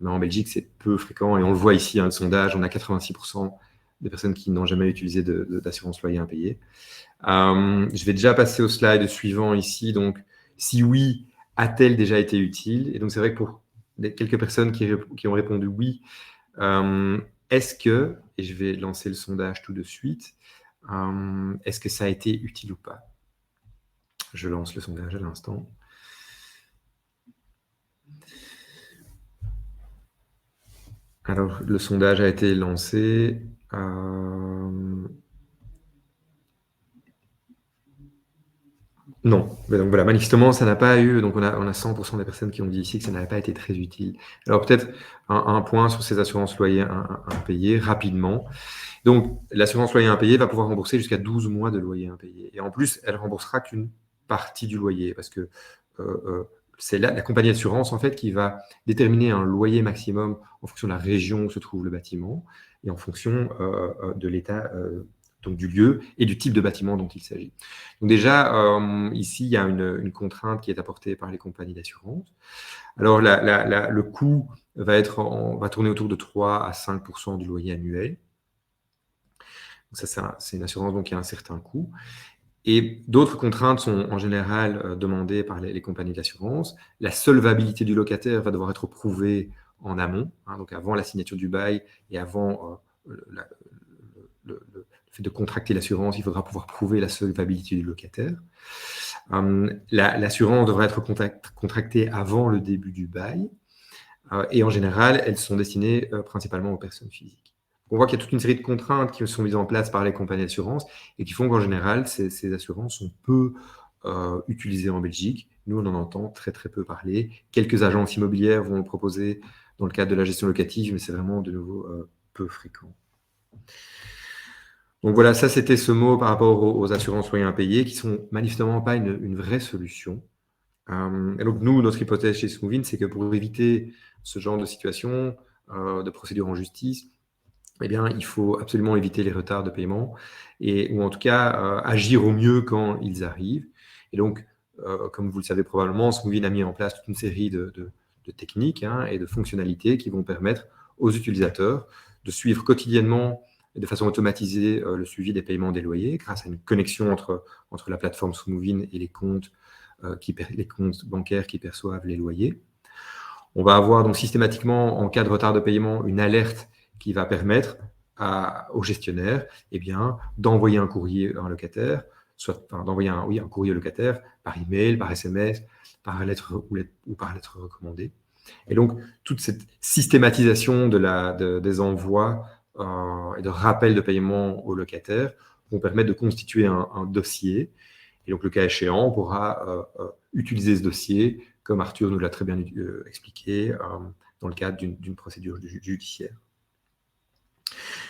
Mais en Belgique, c'est peu fréquent. Et on le voit ici, le sondage, on a 86% des personnes qui n'ont jamais utilisé d'assurance loyer impayé. Je vais déjà passer au slide suivant ici. Donc, si oui, a-t-elle déjà été utile? Et donc, c'est vrai que pour quelques personnes qui ont répondu oui, est-ce que, et je vais lancer le sondage tout de suite, est-ce que ça a été utile ou pas? Je lance le sondage à l'instant. Alors, le sondage a été lancé. Non, mais donc voilà, manifestement, ça n'a pas eu. Donc on a 100% des personnes qui ont dit ici que ça n'avait pas été très utile. Alors peut-être un point sur ces assurances loyers impayées rapidement. Donc l'assurance loyer impayé va pouvoir rembourser jusqu'à 12 mois de loyer impayé. Et en plus, elle remboursera qu'une partie du loyer parce que c'est la compagnie d'assurance en fait qui va déterminer un loyer maximum en fonction de la région où se trouve le bâtiment et en fonction de l'état donc du lieu et du type de bâtiment dont il s'agit. Donc déjà, ici, il y a une contrainte qui est apportée par les compagnies d'assurance. Alors, le coût va tourner autour de 3 à 5% du loyer annuel. Donc ça, c'est une assurance donc, qui a un certain coût. Et d'autres contraintes sont en général demandées par les compagnies d'assurance. La solvabilité du locataire va devoir être prouvée en amont, donc avant la signature du bail et avant le fait de contracter l'assurance, il faudra pouvoir prouver la solvabilité du locataire. L'assurance devra être contractée avant le début du bail. Et en général, elles sont destinées principalement aux personnes physiques. On voit qu'il y a toute une série de contraintes qui sont mises en place par les compagnies d'assurance et qui font qu'en général, ces assurances sont peu utilisées en Belgique. Nous, on en entend très, très peu parler. Quelques agences immobilières vont le proposer dans le cadre de la gestion locative, mais c'est vraiment de nouveau peu fréquent. Donc voilà, ça c'était ce mot par rapport aux assurances loyers impayés qui sont manifestement pas une vraie solution. Et donc nous, notre hypothèse chez Smoovin, c'est que pour éviter ce genre de situation, de procédure en justice, eh bien, il faut absolument éviter les retards de paiement ou en tout cas agir au mieux quand ils arrivent. Et donc, comme vous le savez probablement, Smoovin a mis en place toute une série de techniques et de fonctionnalités qui vont permettre aux utilisateurs de suivre quotidiennement et de façon automatisée le suivi des paiements des loyers grâce à une connexion entre la plateforme Smoovin et les comptes bancaires qui perçoivent les loyers. On va avoir donc systématiquement, en cas de retard de paiement, une alerte qui va permettre au gestionnaire d'envoyer un courrier à un locataire, d'envoyer un courrier au locataire par email, par SMS, par lettre ou par lettre recommandée. Et donc, toute cette systématisation des envois et de rappel de paiement au locataire vont permettre de constituer un dossier. Et donc, le cas échéant, on pourra utiliser ce dossier, comme Arthur nous l'a très bien expliqué, dans le cadre d'une procédure judiciaire.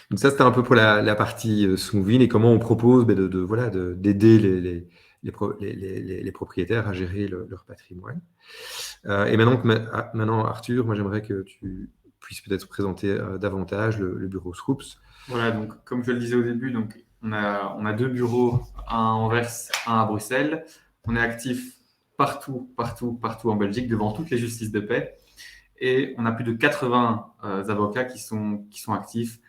Donc ça, c'était un peu pour la partie Smoovin et comment on propose d'aider les propriétaires à gérer leur patrimoine. Et maintenant, Arthur, moi j'aimerais que tu puisses peut-être présenter davantage le bureau Scoops. Voilà, donc comme je le disais au début, donc on a 2 bureaux, un à Anvers, un à Bruxelles. On est actif partout en Belgique, devant toutes les justices de paix. Et on a plus de 80 avocats qui sont actifs,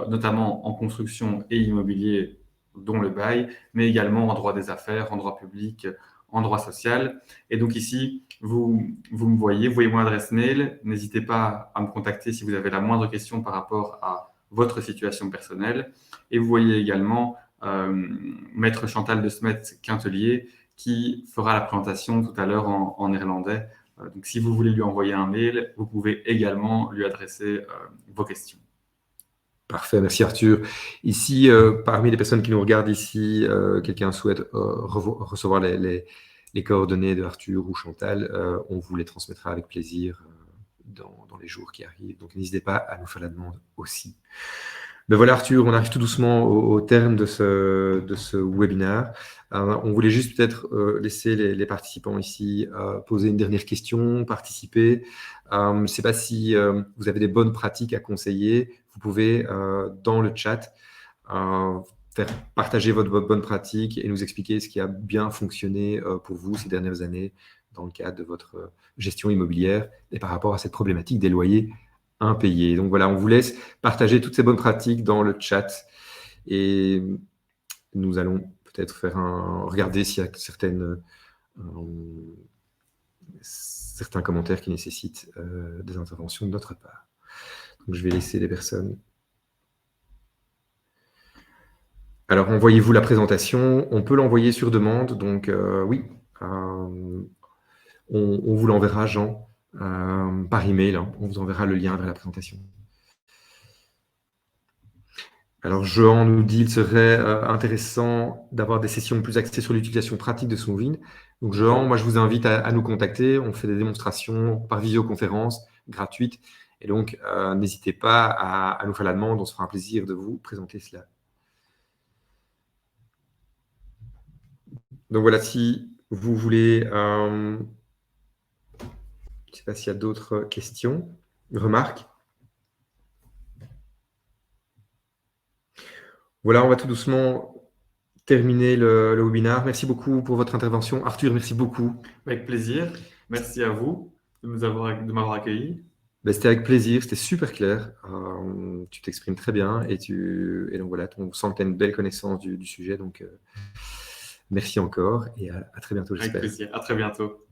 notamment en construction et immobilier, dont le bail, mais également en droit des affaires, en droit public, en droit social. Et donc ici, vous me voyez, vous voyez mon adresse mail. N'hésitez pas à me contacter si vous avez la moindre question par rapport à votre situation personnelle. Et vous voyez également Maître Chantal de Smet Quintelier qui fera la présentation tout à l'heure en néerlandais. Donc si vous voulez lui envoyer un mail, vous pouvez également lui adresser vos questions. Parfait, merci Arthur. Ici, parmi les personnes qui nous regardent ici, quelqu'un souhaite recevoir les coordonnées de Arthur ou Chantal, on vous les transmettra avec plaisir dans les jours qui arrivent. Donc n'hésitez pas à nous faire la demande aussi. Ben voilà Arthur, on arrive tout doucement au terme de ce webinaire. On voulait juste peut-être laisser les participants ici poser une dernière question, participer. Je ne sais pas si vous avez des bonnes pratiques à conseiller. Vous pouvez, dans le chat, faire partager votre bonne pratique et nous expliquer ce qui a bien fonctionné pour vous ces dernières années dans le cadre de votre gestion immobilière et par rapport à cette problématique des loyers impayés. Donc voilà, on vous laisse partager toutes ces bonnes pratiques dans le chat et nous allons peut-être regarder s'il y a certains commentaires qui nécessitent des interventions de notre part. Donc je vais laisser les personnes. Alors, envoyez-vous la présentation. On peut l'envoyer sur demande. Donc, oui, on vous l'enverra, Jean, par email. Hein. On vous enverra le lien vers la présentation. Alors, Jean nous dit qu'il serait intéressant d'avoir des sessions plus axées sur l'utilisation pratique de Smoothing. Donc, Jean, moi, je vous invite à nous contacter. On fait des démonstrations par visioconférence gratuites. Et donc, n'hésitez pas à nous faire la demande. On se fera un plaisir de vous présenter cela. Donc voilà, si vous voulez, je ne sais pas s'il y a d'autres questions, remarques. Voilà, on va tout doucement terminer le webinaire. Merci beaucoup pour votre intervention. Arthur, merci beaucoup. Avec plaisir. Merci à vous de m'avoir accueilli. Ben, c'était avec plaisir, c'était super clair. Tu t'exprimes très bien et donc voilà, on sent que tu as une belle connaissance du sujet. Donc, merci encore et à très bientôt, j'espère. Avec plaisir. À très bientôt.